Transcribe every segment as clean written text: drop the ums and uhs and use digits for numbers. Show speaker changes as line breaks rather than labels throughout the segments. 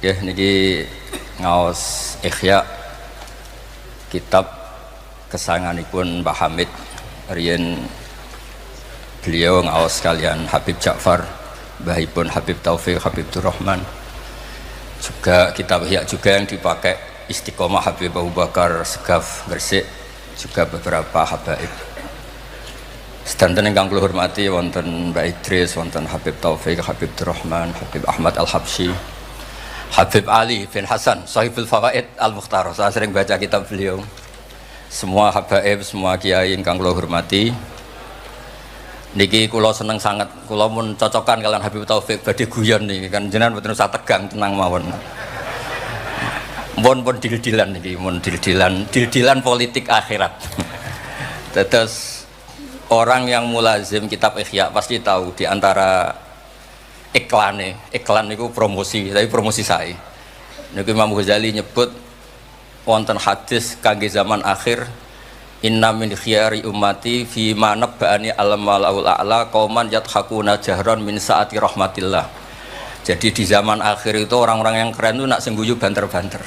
Ya, niki ngaos Ihya kitab kesayanganipun Mbah Hamid riyen beliau ngaos kalian Habib Ja'far, mbahipun Habib Taufik, Habib Durrahman. Juga kitab Ihya juga yang dipakai Istiqomah Habib Abu Bakar Segaf Gresik, juga beberapa habaib. Sedanten ingkang kula hormati wonten Mbak Idris, wonten Habib Taufik, Habib Durrahman, Habib Ahmad Al-Habsyi, Habib Ali bin Hasan, Sahibul Fawaid Al-Mukhtar. Saya sering baca kitab beliau. Semua habaib, semua kiai ingkang kula hormati. Niki kula seneng sangat, kula mun cocokan kalian Habib Taufik badhe guyon niki kan jenengan mboten usah tegang, tenang mawon. Mun dil-dilan niki, mun dil-dilan politik akhirat. Terus orang yang mulazim kitab Ihya pasti tahu di antara iklan itu promosi, tapi promosi saya. Niku Imam Ghazali nyebut wonten hadis kangge zaman akhir, inna min khiyari ummati fi ma nabba'ani al-malaul a'la qauman yadhakuna jahran min saati rahmatillah. Jadi di zaman akhir itu orang-orang yang keren itu nak sengguyu banter-banter.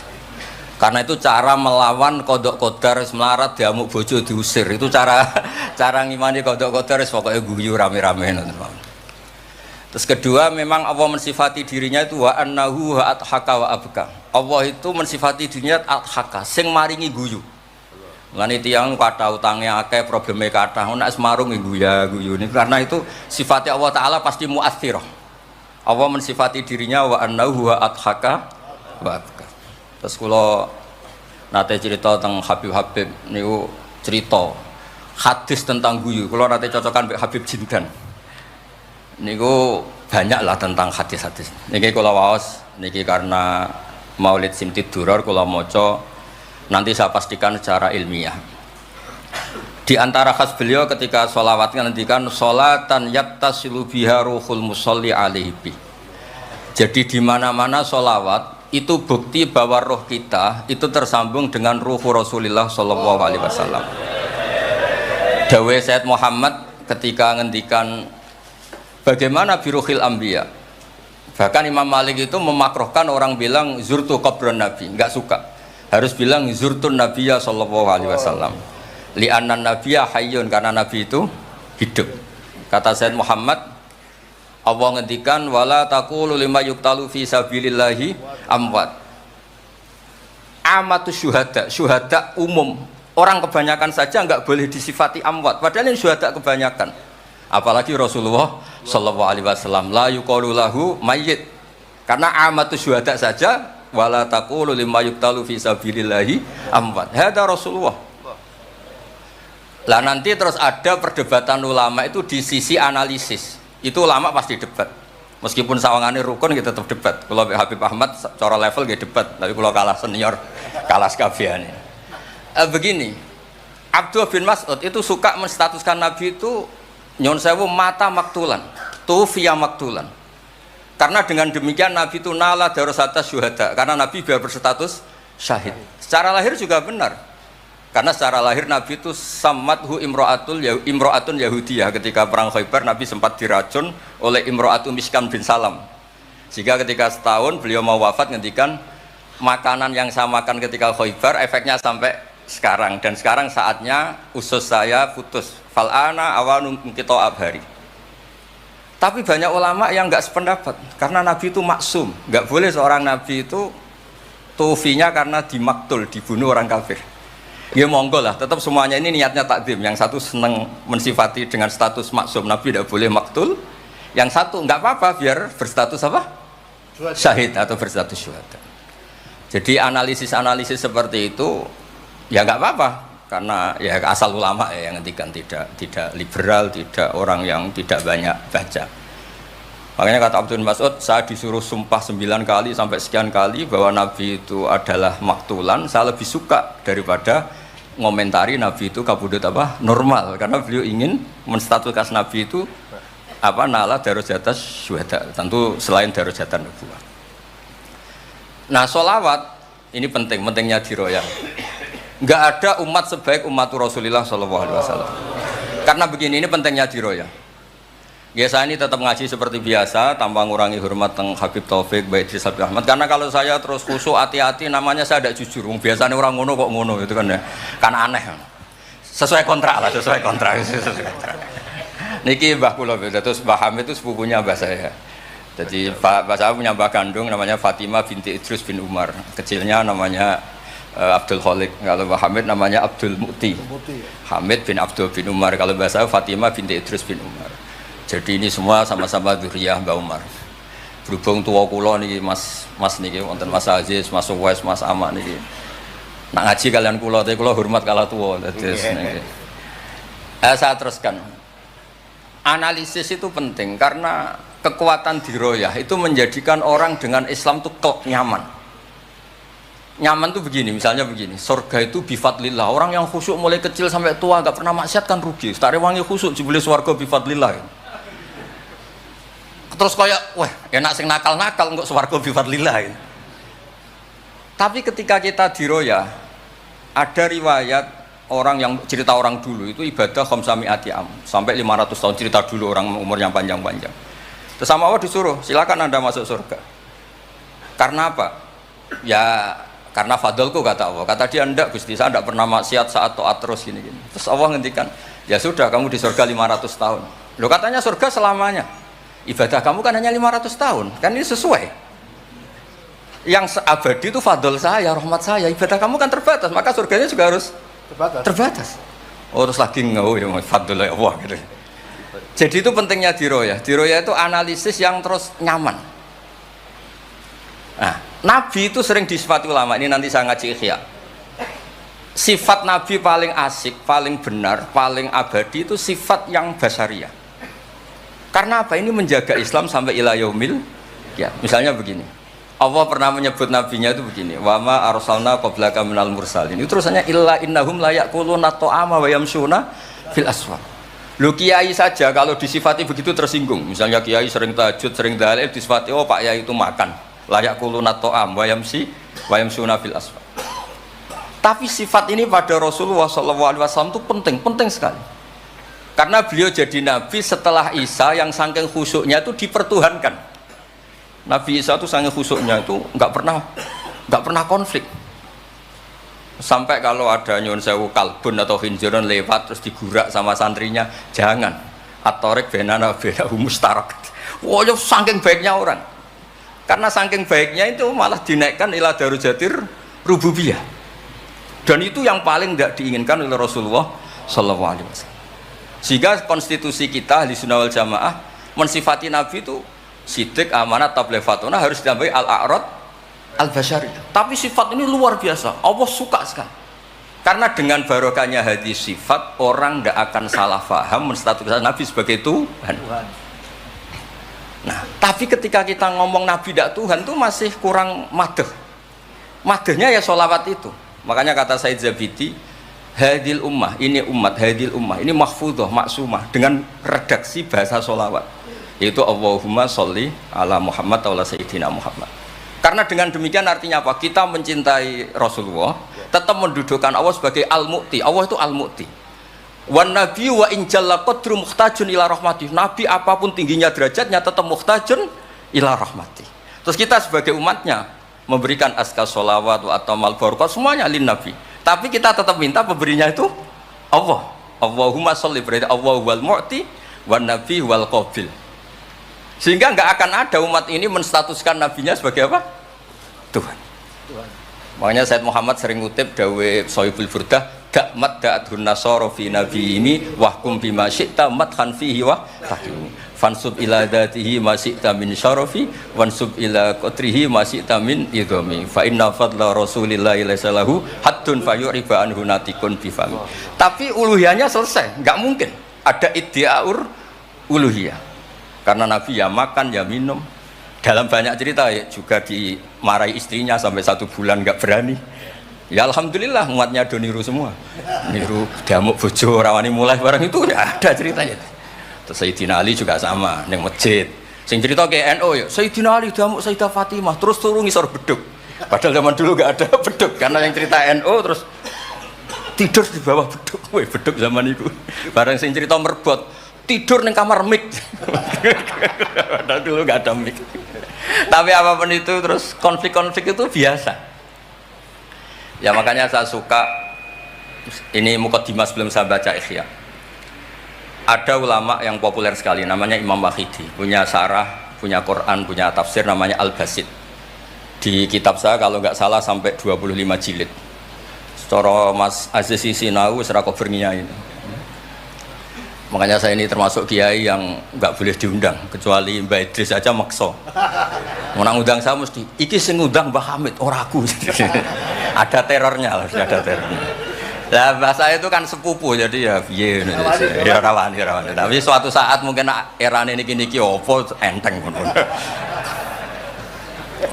Karena itu cara melawan kodok kodar melarat diamuk bojo diusir. Itu cara ngimani kodok kodar pokoknya guyu rame-rame. Terus kedua, memang Allah mensifati dirinya itu wa annahu wa adhaka wa abka. Allah itu mensifati dirinya adhaka, sing maringi guyu. Lan tiyang kata utangnya akeh, probleme kathah, nek semarung guyu ini karena itu sifatnya Allah taala pasti muathirah. Allah mensifati dirinya wa annahu wa adhaka wa abka. Terus kula nate cerita tentang Habib niku cerita hadis tentang guyu. Kula nate cocokan mbek Habib Jindan. Niku banyak lah tentang hadis-hadis. Niki kula waos niki karena Maulid Simtid Duror kula maca, nanti saya pastikan secara ilmiah. Di antara khas beliau ketika sholawat ngendikan sholatan yattasilu biha ruhul musolli alaihi. Jadi di mana-mana sholawat itu bukti bahwa roh kita itu tersambung dengan ruh Rasulullah sallallahu alaihi wasallam. Dawe Sayyid Muhammad ketika ngendikan bagaimana biruhil anbiya. Bahkan Imam Malik itu memakruhkan orang bilang zurtu qabran nabi, enggak suka. Harus bilang zurtun nabiyya sallallahu alaihi wasallam. Li'anna nabiyya hayyun, karena nabi itu hidup. Kata Sayyid Muhammad, Allah ngendikan wala taqulu lima yuqtalu fi sabilillahi amwat. Amatu syuhada umum. Orang kebanyakan saja enggak boleh disifati amwat, padahal ini syuhada kebanyakan. Apalagi Rasulullah sallallahu alaihi wasallam la yuqalu lahu mayyit. Karena amatu syuhada saja wala taqulu lima yuqtalu fi sabilillahi amwat. Hada Rasulullah. Lah nanti terus ada perdebatan ulama itu di sisi analisis. Itu ulama pasti debat. Meskipun sawangane rukun kita tetap debat. Kalau Habib Ahmad cara level dia debat, tapi kalau kalah senior, kalah sekabehane. Begini, Abdullah bin Mas'ud itu suka menstatuskan Nabi itu nyon sewu mata maktulan, tufiya maktulan. Karena dengan demikian Nabi itu nala darasata syuhada, karena Nabi biar berstatus syahid. Secara lahir juga benar. Karena secara lahir Nabi itu samathu imro'atun Yahudiyah. Ketika perang Khaybar Nabi sempat diracun oleh imro'atun Miskan bin Salam. Sehingga ketika setahun beliau mau wafat ngendikan makanan yang saya makan ketika Khaybar efeknya sampai sekarang, dan sekarang saatnya usus saya putus. Fal'ana awanu kita abhari. Tapi banyak ulama yang enggak sependapat karena Nabi itu maksum, enggak boleh seorang Nabi itu tufinya karena dimaktul, dibunuh orang kafir. Ya monggo lah, tetap semuanya ini niatnya takdim. Yang satu senang mensifati dengan status maksum, Nabi tidak boleh maktul. Yang satu enggak apa-apa biar berstatus apa? Syahid atau berstatus syuhada. Jadi analisis seperti itu ya enggak apa-apa, karena ya asal ulama ya yang ngendikan, tidak liberal, tidak orang yang tidak banyak baca. Makanya kata Abdul Mas'ud, saya disuruh sumpah 9 kali sampai sekian kali bahwa Nabi itu adalah maktulan, saya lebih suka daripada ngomentari Nabi itu kabudut apa normal, karena beliau ingin menstatuskan Nabi itu apa nala darajatas syuhada, tentu selain darajatan nubuwah. Nah, sholawat ini pentingnya diroyah. Enggak ada umat sebaik umat Rasulullah sallallahu alaihi wasallam. Karena begini, ini pentingnya diroyah. Biasa ini tetap ngaji seperti biasa tanpa ngurangi hormat teng Habib Taufik, Baik Idris Habib Ahmad. Karena kalau saya terus khusyuk hati-hati namanya saya tidak jujur. Biasanya orang ngono kok ngono itu kan ya. Kan aneh. Sesuai kontrak lah, sesuai kontrak. Niki Mbah kula terus Mbah Hamid itu sepupunya Mbah saya. Jadi Mbah saya punya Mbah kandung namanya Fatimah binti Idrus bin Umar. Kecilnya namanya Abdul Khalik. Kalau Mbah Hamid namanya Abdul Mukti. Hamid bin Abdul bin Umar. Kalau Mbah saya Fatimah binti Idrus bin Umar. Jadi ini semua sama-sama dzurriyyah Mbah Umar. Berhubung tua kula niki Mas niki wonten Mas Aziz, Mas Wes, Mas Amak niki. Nak ngaji kalian kula, tapi kula hormat kala tua. Terus niki. Saya teruskan. Analisis itu penting karena kekuatan diroyah itu menjadikan orang dengan Islam itu nyaman. Nyaman tuh begini, misalnya begini, surga itu bifadlillah. Orang yang khusyuk mulai kecil sampai tua gak pernah maksiat kan rugi. Setare wangi khusyuk jebule swarga bifadlillah. Terus kayak, wah enak sing nakal-nakal kok swarga bifadlillah. Tapi ketika kita diroyah, ada riwayat orang yang cerita orang dulu itu ibadah khamsami'ati am sampai 500 tahun, cerita dulu orang umur yang panjang-panjang. Terus sama Allah disuruh, silakan Anda masuk surga. Karena apa? Ya karena fadlku kata Allah. Kata dia enggak Gusti, saya enggak pernah maksiat saat taat terus gini-gini. Terus Allah ngendikan, ya sudah kamu di surga 500 tahun. Loh katanya surga selamanya. Ibadah kamu kan hanya 500 tahun, kan ini sesuai. Yang abadi itu fadl saya, rahmat saya. Ibadah kamu kan terbatas, maka surganya juga harus terbatas. Oh terus lagi ya fadl ya Allah gitu. Jadi itu pentingnya diroyah. Diroyah itu analisis yang terus nyaman. Nah, Nabi itu sering disifati ulama. Ini nanti saya ngaji Ihya. Sifat Nabi paling asik, paling benar, paling abadi itu sifat yang basyariah. Karena apa? Ini menjaga Islam sampai ila yaumil ya. Misalnya begini. Allah pernah menyebut nabinya itu begini. Wa ma arsalna qablaka minal mursalin. Itu terusannya illa innahum la yaquluna ta'ama wa yamshuna fil aswaq. Lu kiai saja kalau disifati begitu tersinggung. Misalnya kiai sering tahajud, sering dalil disifati oh Pak Yai itu makan. La yaquluna ta'am wa yamshuna fil aswaq. Tapi sifat ini pada Rasulullah SAW itu penting sekali. Karena beliau jadi nabi setelah Isa yang saking khusyuknya itu dipertuhankan. Nabi Isa itu saking khusyuknya itu nggak pernah konflik. Sampai kalau ada nyun sewu kalbun atau khinziron lewat terus digurak sama santrinya, jangan. At-tariq bainana bainahu mustarak. Wah, saking baiknya orang. Karena saking baiknya itu malah dinaikkan ila darujatir rububiyah. Dan itu yang paling tidak diinginkan oleh Rasulullah sallallahu alaihi wasallam. Sehingga konstitusi kita Ahli Sunnah wal Jamaah mensifati Nabi itu sidik, amanat, tabligh fatona harus ditambahi al-a'rad al-basyari. Tapi sifat ini luar biasa. Allah suka sekali. Karena dengan barokahnya hadis sifat orang tidak akan salah faham menstatuskan Nabi sebagai Tuhan. Nah, tapi ketika kita ngomong Nabi tidak Tuhan itu masih kurang madh. Madhnya ya sholawat itu. Makanya kata Said Zabidi, hadil ummah, ini umat, hadil ummah, ini mahfudhah, maksumah dengan redaksi bahasa sholawat, yaitu Allahumma sholli ala Muhammad wa ala Sayyidina Muhammad. Karena dengan demikian artinya apa? Kita mencintai Rasulullah, tetap mendudukkan Allah sebagai al-mu'ti. Allah itu al-mu'ti. Wan nabi wa in jalla qadru muhtajun ila rahmati. Nabi apapun tingginya derajatnya tetap muhtajun ila rahmati. Terus kita sebagai umatnya memberikan azkar sholawat atau mal barakah semuanya lin nabi. Tapi kita tetap minta pemberinya itu Allah. Allahumma sholli, berarti Allah wal mu'ti wan nabi wal qabil. Sehingga nggak akan ada umat ini menstatuskan nabinya sebagai apa? Tuhan. Makanya Said Muhammad sering ngutip dawe Sohibul Burdah, dakmat da'adhun nasara fi nabi ini wahkum bima syi'ta madhan fihi wa tahkimi fansub ila dhatihi ma syi'ta min syarafi wansub ila qatrihi ma syi'ta min idhami fa inna fadla rasulillahi laysa lahu haddun fayuriba anhu natikun bifami. Tapi uluhiyahnya selesai, nggak mungkin ada iddiaur uluhiyah. Karena Nabi ya makan ya minum. Dalam banyak cerita ya, juga dimarahi istrinya sampai 1 bulan nggak berani. Ya alhamdulillah umatnya do niru semua. Niru damuk bojo rawani mulai barang itu ya ada ceritanya. Terus Sayyidina Ali juga sama neng masjid. Sing cerita ke NU ya, Sayyidina Ali damuk Sayyidah Fatimah terus turun ngisor beduk. Padahal zaman dulu nggak ada beduk karena yang cerita NU terus tidur di bawah beduk. Woi beduk zaman itu. Barang sing cerita merbot tidur ning kamar mic. Dulu nggak ada mic. Tapi apapun itu terus konflik-konflik itu biasa. Ya makanya saya suka ini mukadimah sebelum saya baca Ihya. Ada ulama yang populer sekali namanya Imam Wahidi, punya sarah, punya Quran, punya tafsir namanya Al-Basit. Di kitab saya kalau nggak salah sampai 25 jilid. Secara Mas Aziz Sinau serah kober ngiyai. Makanya saya ini termasuk kiai yang nggak boleh diundang kecuali Mbak Idris aja makso. Mau undang saya mesti iki sing ngundang Mbah Hamid ora aku. Ada terornya, ada terornya. Lah bahasa itu kan sepupu jadi ya piye ya rawan. Tapi suatu saat mungkin erane niki opo enteng pun.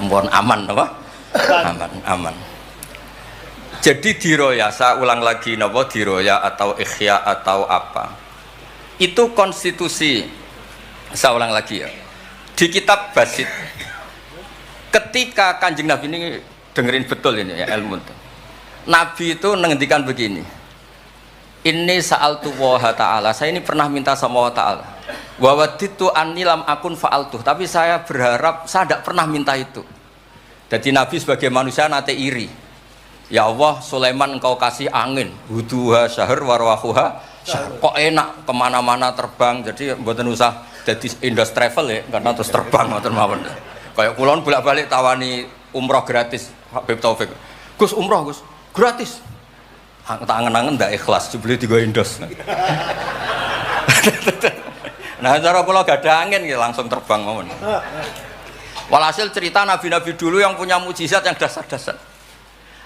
Mohon aman apa? Aman. Jadi diroya, saya ulang lagi napa diroya atau ikhya atau apa? Itu konstitusi, saya ulang lagi ya. Di kitab Basit ketika Kanjeng Nabi ini dengerin betul ini ya ilmu itu. Nabi itu menghentikan begini. Ini sa'altu wa ta'ala. Saya ini pernah minta sama Allah Ta'ala. Wa waditu anni lam akun fa'altuh. Tapi saya berharap saya tidak pernah minta itu. Jadi Nabi sebagai manusia nanti iri. Ya Allah, Sulaiman engkau kasih angin. Huduha syahr warwahuha. Kok enak kemana-mana terbang. Jadi mboten usah jadi Indos Travel ya. Karena terus terbang. Kayak kulon bolak-balik tawani umroh gratis. Habib Taufik. Gus umroh Gus. Gratis. Tak angen-angen ndak ikhlas dibeli 3 Indos. Nah, cara kula gak ada angin ya langsung terbang mawon. Walhasil cerita nabi-nabi dulu yang punya mukjizat yang dasar-dasar.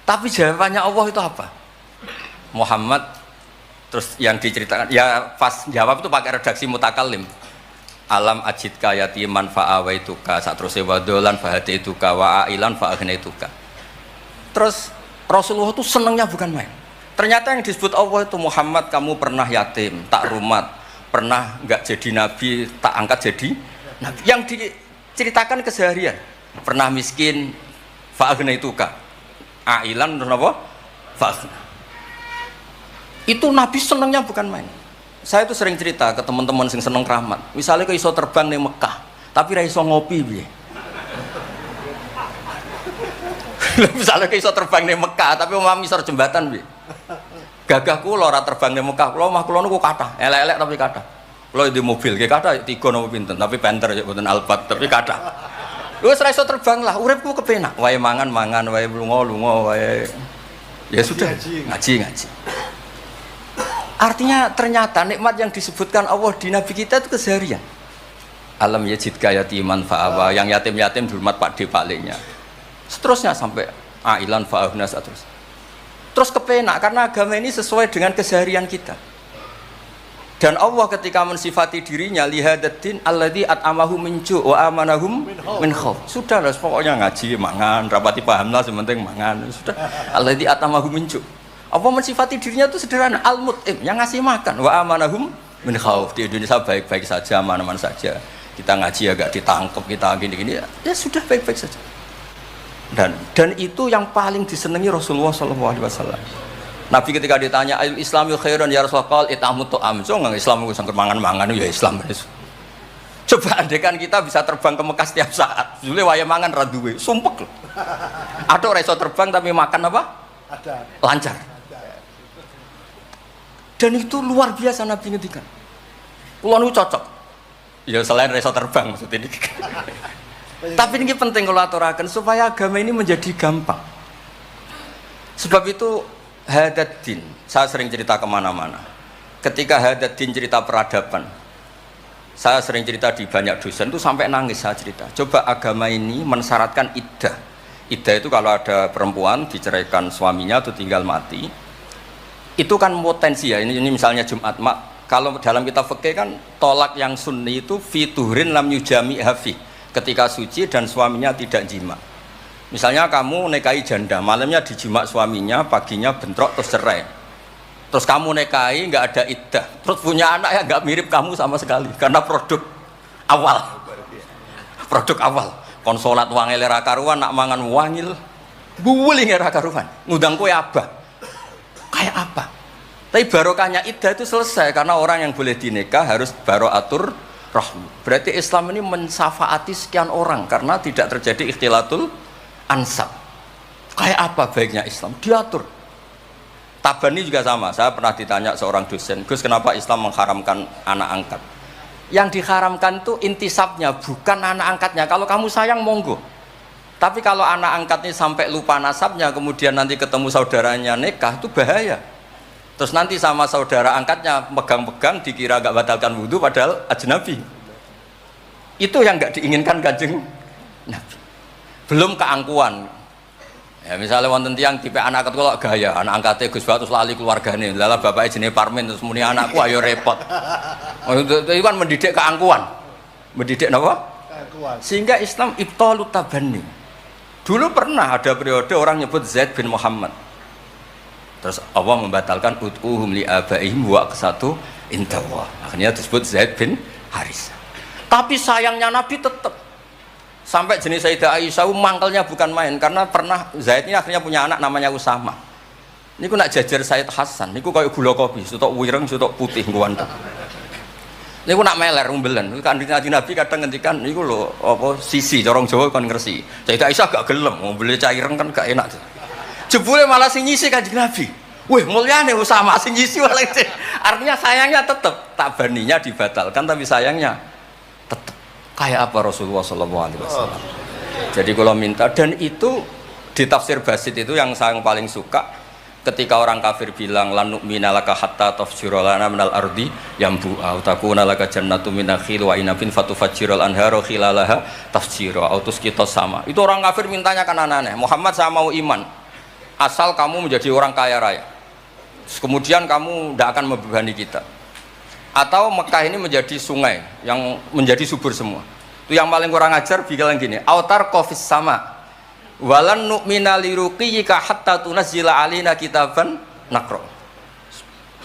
Tapi jawabannya Allah itu apa? Muhammad terus yang diceritakan ya pas jawab itu pakai redaksi mutakallim. Alam ajidka yatiman fa'awaituka satruse wadolan fahadaituka wa ailan fa'agnaituka. Terus Rasulullah itu senangnya bukan main. Ternyata yang disebut Allah itu Muhammad kamu pernah yatim, tak rumat, pernah nggak jadi nabi, tak angkat jadi nabi. Yang diceritakan keseharian, pernah miskin, fa'agnaituka, ailan terus apa? Fa'agna. Itu nabi senangnya bukan main. Saya itu sering cerita ke teman-teman yang seneng keramat. Misalnya ke iso terbang di Mekah, tapi ra iso ngopi piye. Misalnya ke iso terbang di Mekah tapi omah misor jembatan piye. Gagah kula ora terbang di Mekah, kula omah kula niku kathah, elek-elek tapi kathah. Kula di mobil nggih kathah 3 napa pinten, tapi penter ya mboten Alphard, tapi kathah. Lu wis ra iso terbang lah, uripku kepenak. Wae mangan, wae lunga, wae ya sudah ngaji. Artinya ternyata nikmat yang disebutkan Allah di Nabi kita itu keseharian. Alam yajidka yatiman fa'awa, yang yatim-yatim dihormat Pak D palingnya. Seterusnya sampai ailan fa'ahnas terus kepenak karena agama ini sesuai dengan keseharian kita. Dan Allah ketika mensifati dirinya lihadatin alladzi at'amahu min ju' wa amanahum min khauf. Sudah lah pokoknya ngaji mangan rapati paham lah sementing mangan sudah. Alladzi at'amahu min ju'. Allah mensifati dirinya itu sederhana al-mut'im yang ngasih makan wa amanahum min khauf. Di Indonesia baik-baik saja aman-aman saja. Kita ngaji agak ditangkap kita gini-gini ya sudah baik-baik saja. Dan itu yang paling disenangi Rasulullah SAW. Nabi ketika ditanya ayul islami khairan ya Rasulullah itamut to'am so nggak Islam itu sangker mangan-mangan ya Islam. Coba andekan kita bisa terbang ke Mekah setiap saat Zule waya mangan raduwe sumpek loh. Ada orang iso terbang tapi makan apa? Ada. Lancar. Dan itu luar biasa Nabi ngendikan. Kulo niku cocok. Ya selain iso terbang maksud ini. Tapi ini penting kalau aturakan supaya agama ini menjadi gampang. Sebab itu Hadaddin, saya sering cerita kemana-mana. Ketika Hadaddin cerita peradaban, saya sering cerita di banyak dosen itu sampai nangis saya cerita. Coba agama ini mensyaratkan iddah. Iddah itu kalau ada perempuan diceraikan suaminya atau tinggal mati, itu kan potensi ya. Ini misalnya Jumat mak. Kalau dalam kitab fikih kan tolak yang sunni itu fiturin lam yujami hafi. Ketika suci dan suaminya tidak jima. Misalnya kamu nikahi janda, malamnya dijima suaminya, paginya bentrok terus cerai. Terus kamu nikahi nggak ada iddah, terus punya anak ya nggak mirip kamu sama sekali, karena produk awal. Konsolat wangil era karuan, nak mangan wangil, buling era karuan, ngundang kue abah. Kayak apa? Tapi barokahnya iddah itu selesai karena orang yang boleh dinikah harus baroatur rahmi. Berarti Islam ini mensafaati sekian orang karena tidak terjadi ikhtilatul ansab. Kayak apa baiknya Islam? Diatur. Tabani juga sama. Saya pernah ditanya seorang dosen, Gus, kenapa Islam mengharamkan anak angkat? Yang diharamkan itu intisabnya, bukan anak angkatnya. Kalau kamu sayang, monggo. Tapi kalau anak angkatnya sampai lupa nasabnya, kemudian nanti ketemu saudaranya nikah, itu bahaya. Terus nanti sama saudara angkatnya pegang-pegang, dikira gak batalkan wudhu, padahal ajnabi. Itu yang gak diinginkan Kanjeng Nabi. Belum keangkuhan. Ya, misalnya wonten tiyang tipe anak angkat kok gaya, anak angkatnya Gus Batus lali keluargane, lala bapaknya jenenge Parmin terus muni anakku ayo repot. Itu kan mendidik keangkuhan. Mendidik apa? Keangkuhan. Sehingga Islam ibtalut tabanni. Dulu pernah ada periode orang nyebut Zaid bin Muhammad. Terus Allah membatalkan ud'uhum li abaihim wa aqsatu indallah. Akhirnya disebut Zaid bin Haris. Tapi sayangnya Nabi tetap sampai jenis Sayyidah Aisyah mangkelnya bukan main karena pernah Zaid ini akhirnya punya anak namanya Usama. Niku nak jajar Sayyid Hasan, niku kayak gula kopi, sutok wireng, sutok putih kuwanta. Niku nak meler umbelen. Kanjeng Nabi kadang ngendikan niku lho apa sisi corong Jawa kon ngersi. Sayyidah Aisyah gak gelem, umbele cah ireng kan gak enak. Jebule malah sing nyisi Kanjeng Nabi. Wih, mulyane Usama sing nyisi malah. Artinya sayangnya tetap tabaninya dibatalkan tapi sayangnya tetap. Kayak apa Rasulullah SAW. Jadi kalau minta, dan itu di tafsir Basit itu yang saya paling suka ketika orang kafir bilang lan nu'mina laka hatta tafjura lana minal ardi yambu'a takuna laka jannatu min nakhil wa inabin fatufajjiral anharu khilalaha tafjira autus kita sama. Itu orang kafir mintanya kan aneh-aneh. Muhammad saya mau iman asal kamu menjadi orang kaya raya. Kemudian kamu tidak akan membebani kita. Atau Mekah ini menjadi sungai yang menjadi subur semua. Itu yang paling kurang ajar bilang gini, autar kofis sama walan nu'mina liruqiyika hatta tunazzila alina kitaban nakro.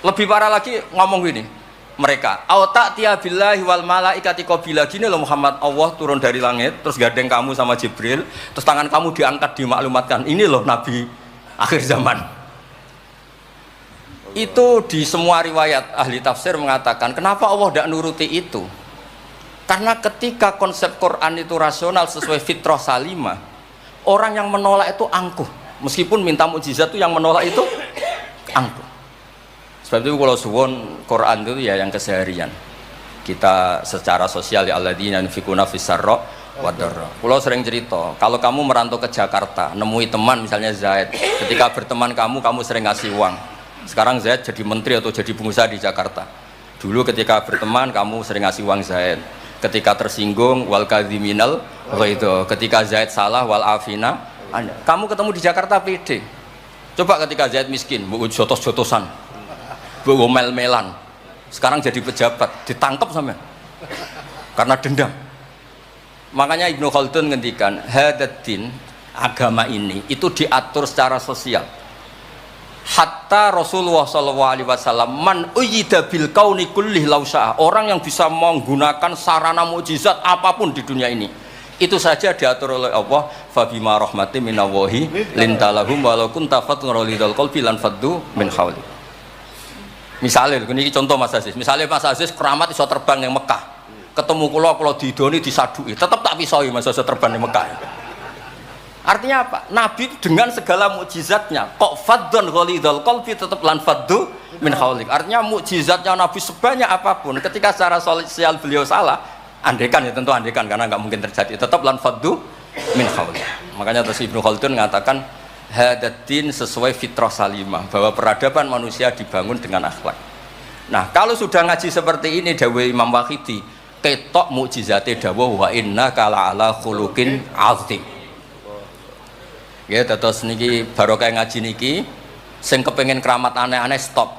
Lebih parah lagi ngomong gini mereka, auta tiya billahi wal malaikati qabila. Gini loh Muhammad, Allah turun dari langit terus gandeng kamu sama Jibril, terus tangan kamu diangkat dimaklumatkan, ini loh Nabi akhir zaman. Itu di semua riwayat ahli tafsir mengatakan kenapa Allah tidak nuruti itu, karena ketika konsep Quran itu rasional sesuai fitrah salimah, orang yang menolak itu angkuh, meskipun minta mukjizat itu yang menolak itu angkuh. Sebab itu kalau suwon Quran itu ya yang keseharian kita secara sosial, ya alladzina yunfikuna fis-sarra wadharra. Kalau sering cerita kalau kamu merantau ke Jakarta nemui teman misalnya Zaid, ketika berteman kamu sering ngasih uang. Sekarang Zaid jadi menteri atau jadi pengusaha di Jakarta. Dulu ketika berteman kamu sering ngasih uang Zaid. Ketika tersinggung wal kadhiminal ghaidha. Ketika Zaid salah wal afina. Kamu ketemu di Jakarta pede. Coba ketika Zaid miskin, mbok jotos-jotosan. Mbok mel-melan. Sekarang jadi pejabat, ditangkap sampean. Karena dendam. Makanya Ibnu Khaldun ngendikan, hadatin agama ini itu diatur secara sosial. Hatta Rasulullah SAW man uyyida bil kauni kullih lausa'a, orang yang bisa menggunakan sarana mukjizat apapun di dunia ini itu saja diatur oleh Allah. Fabima rahmati minallahi lintalahum walau kunta fatun ghalidhal qalbi lan faddu min hawli. Misalnya ini contoh Mas Aziz, misalnya Mas Aziz keramat iso terbang yang Mekah, ketemu kula didoni disadui tetap tak pisoi Mas Aziz terbang yang Mekah. Artinya apa? Nabi dengan segala mukjizatnya kok faddun ghalidhal qalbi tetap lan faddu min haulik. Artinya mukjizatnya Nabi sebanyak apapun ketika secara sosial beliau salah, andekan ya tentu andekan karena nggak mungkin terjadi, tetap lan faddu min haulik. Makanya terus Ibnu Khaldun mengatakan hadatin sesuai fitrah salimah, bahwa peradaban manusia dibangun dengan akhlak. Nah, kalau sudah ngaji seperti ini dawuh Imam Waqidi, ketok mukjizate dawuh wa innaka la'ala khuluqin 'azim. Ya, terus niki barokah ngaji niki, sing kepengen keramat aneh-aneh stop.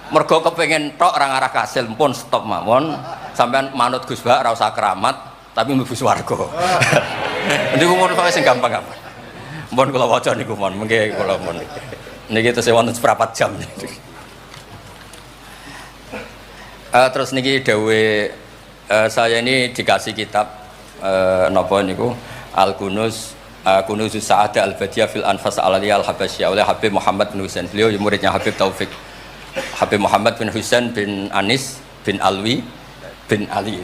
Mergo kepengen tok orang arah kasil pun stop mawon. Sampean manut Gus Ba ora usah keramat, tapi mlebu swarga. Niku mun kok sing gampang-gampang. Mun kula waca niku mon, mengke kula mon. Niki tesih wonten seprapat jam. Terus niki dawuh saya ini dikasih kitab napa niku Al-Kunuz Kunuzus Sa'adah Al-Badiyah fil Anfas Al-Aliyah Al-Habasyah oleh Habib Muhammad bin Husain. Beliau muridnya Habib Taufik. Habib Muhammad bin Husain bin Anis bin Alwi bin Ali.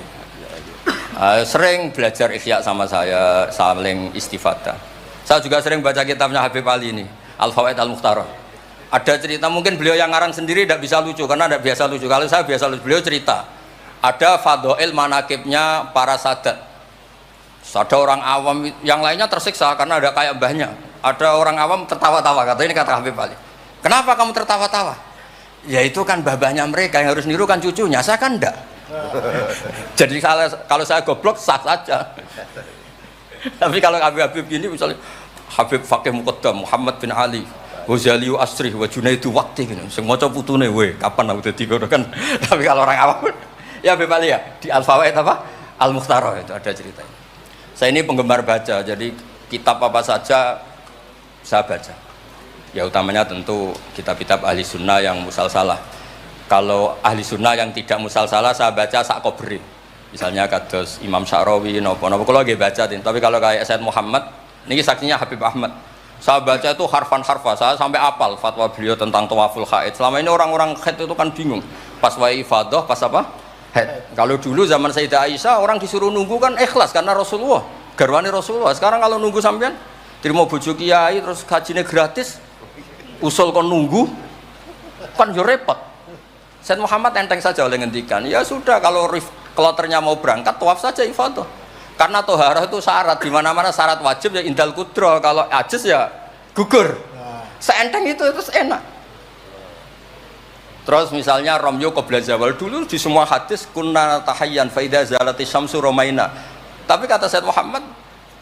Sering belajar Ihya sama saya, saling istifadah. Saya juga sering baca kitabnya Habib Ali ini, Al-Fawaid Al-Mukhtarah. Ada cerita, mungkin beliau yang ngarang sendiri tidak bisa lucu karena tidak biasa lucu. Kalau saya biasa lucu. Beliau cerita ada fadhail manakibnya para sadat. Ada orang awam yang lainnya tersiksa karena ada kayak mbahnya. Ada orang awam tertawa-tawa, kata ini kata Habib Ali. Kenapa kamu tertawa-tawa? Ya itu kan mbah-mbahnya mereka yang harus niru kan cucunya, saya kan enggak. Jadi kalau saya goblok sah saja. Tapi kalau Habib gini misalnya Habib Fakih Muqaddam Muhammad bin Ali Ghazali Asri wa Junaidu Waqti gini, sing maca putune we kapan aku dadi ngono kan. Tapi kalau orang awam ya Habib Ali ya di Al-Fawaid apa? Al-Mukhtarah itu ada ceritanya. Saya ini penggemar baca, jadi kitab apa saja saya baca. Ya utamanya tentu kitab-kitab ahli sunnah yang musalsalah. Kalau ahli sunnah yang tidak musalsalah saya baca sak kobri. Misalnya kados Imam Sya'rawi, nopo-nopo kalau lagi baca. Tapi kalau kayak Said Muhammad, ini saksinya Habib Ahmad. Saya baca itu harfan-harfa, saya sampai apal fatwa beliau tentang tawaful haid. Selama ini orang-orang haid itu kan bingung. Pas wa'i ifadah, pas apa? Head. Kalau dulu zaman Sayyidah Aisyah orang disuruh nunggu kan ikhlas karena Rasulullah, garwane Rasulullah. Sekarang kalau nunggu sampean terima bojo kiai terus gajinya gratis, usul kon nunggu kan yo repot. Said Muhammad enteng saja oleh ngendikan, ya sudah kalau kloternya mau berangkat tawaf saja ifadah. Karena toharah itu syarat, di mana-mana syarat wajib ya indal kudro, kalau ajis ya gugur. Seenteng itu enak. Terus misalnya Romyo qabla zawal, dulu di semua hadis kunna tahayyan fa idza zalati syamsu romaina. Tapi kata Said Muhammad,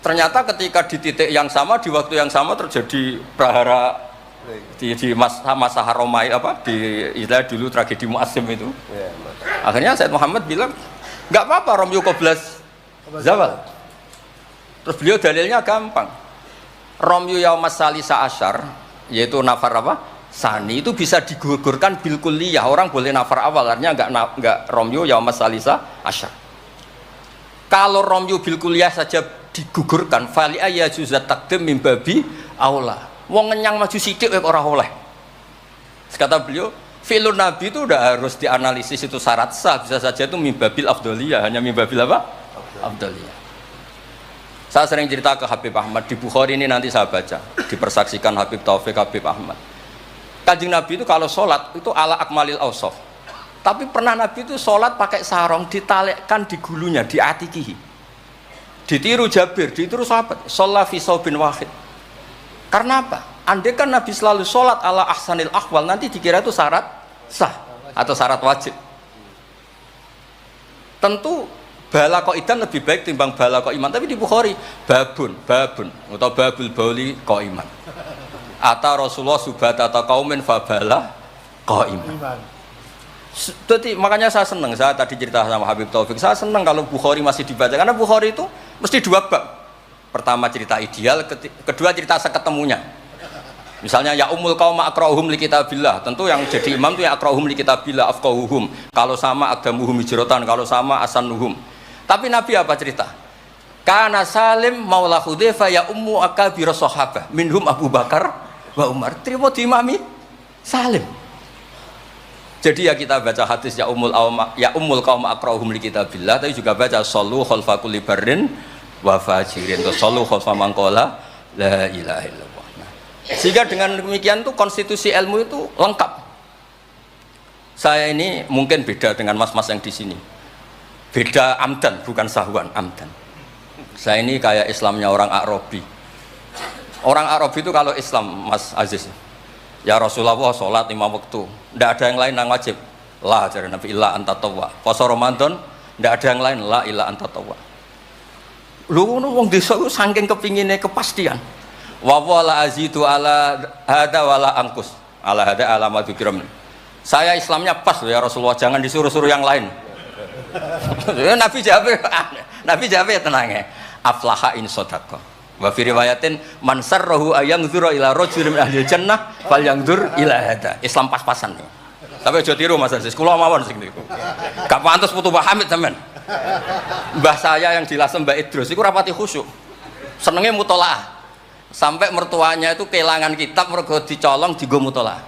ternyata ketika di titik yang sama di waktu yang sama terjadi prahara di masa Haromai apa di istilah dulu tragedi Mu'assim itu. Akhirnya Said Muhammad bilang, enggak apa-apa Romyo qabla zawal. Terus beliau dalilnya gampang. Romyo yaumas salisa asyar, yaitu nafar apa? Sani itu bisa digugurkan bil kulliyah, orang boleh nafar awal, artinya enggak Romyo yaumas salisa asyar. Kalau Romyo bil kulliyah saja digugurkan, fali ayajuzat takdim min babi aula. Wong ngenyang maju sithik kok ora oleh. Kata beliau, fi'lun nabi itu udah harus dianalisis itu syarat sah, bisa saja itu min babil afdhaliyah, hanya min babil apa? Afdhaliyah. Saya sering cerita ke Habib Ahmad di Bukhari ini, nanti saya baca, dipersaksikan Habib Taufik Habib Ahmad. Kanjeng Nabi itu kalau sholat itu ala akmalil awsaf. Tapi pernah Nabi itu sholat pakai sarong ditalekkan di gulunya, di atikihi. Ditiru Jabir, ditiru sahabat. Sholat fi saubin wahid. Karena apa? Andai kan Nabi selalu sholat ala ahsanil ahwal, nanti dikira itu syarat sah atau syarat wajib. Tentu bala qaidan lebih baik timbang bala qaiman. Tapi di Bukhari babun atau babul bauli qaiman. Ata Rasulullah subhata atau kaumin fabala qaiman. Jadi makanya saya senang, saya tadi cerita sama Habib Taufik, saya senang kalau Bukhari masih dibaca karena Bukhari itu mesti dua bab. Pertama cerita ideal, kedua cerita seketemunya. Misalnya ya umul qauma aqra'uhum li kitabillah, tentu yang jadi imam itu ya aqra'uhum li kitabillah afqahuhum. Kalau sama aqdamuhum hijratan, kalau sama asanuhum. Tapi Nabi apa cerita? Kana Salim maula Hudzaifah ya ummu akabir sahabah minhum Abu Bakar wa Umar, terima diimami Salim. Jadi ya kita baca hadis ya ummul qaum aqra'uhum li kitabillah, tapi juga baca sallu khalfa kulli barrin wa fajirin, to sallu khalfa man qala la ilaha illallah. Sehingga dengan demikian tuh konstitusi ilmu itu lengkap. Saya ini mungkin beda dengan mas-mas yang di sini. Beda amdan, bukan sahwan, amdan. Saya ini kayak Islamnya orang Arabi. Orang Arabi itu kalau Islam, Mas Aziz, ya Rasulullah sholat 5 waktu, tidak ada yang lain yang wajib. La ajaran Nabi illa anta tawwa. Puasa Ramadan, tidak ada yang lain la illa anta tawwa. Lu wong desa itu saking kepinginnya kepastian. Wa wala azidu ala hada wala angkus. Ala hada alamatu kiram. Saya Islamnya pas ya Rasulullah, jangan disuruh-suruh yang lain. Nabi jawab ya tenang ya. Aflaha in sodaqah. Wa fi riwayatin man sarrahu ayangdzura ila rajulin min ahli jannah falyangdzur ila hada. Islam pas-pasan nih. Tapi aja tiru Mas Aziz, kula mawon sing niku. Gak pantes putu Pak Hamid sampean. Mbah saya yang dilasem Mbak Idrus iku rapati khusyuk. Senenge mutolaah. Sampai mertuanya itu kehilangan kitab mergo dicolong digo mutolaah.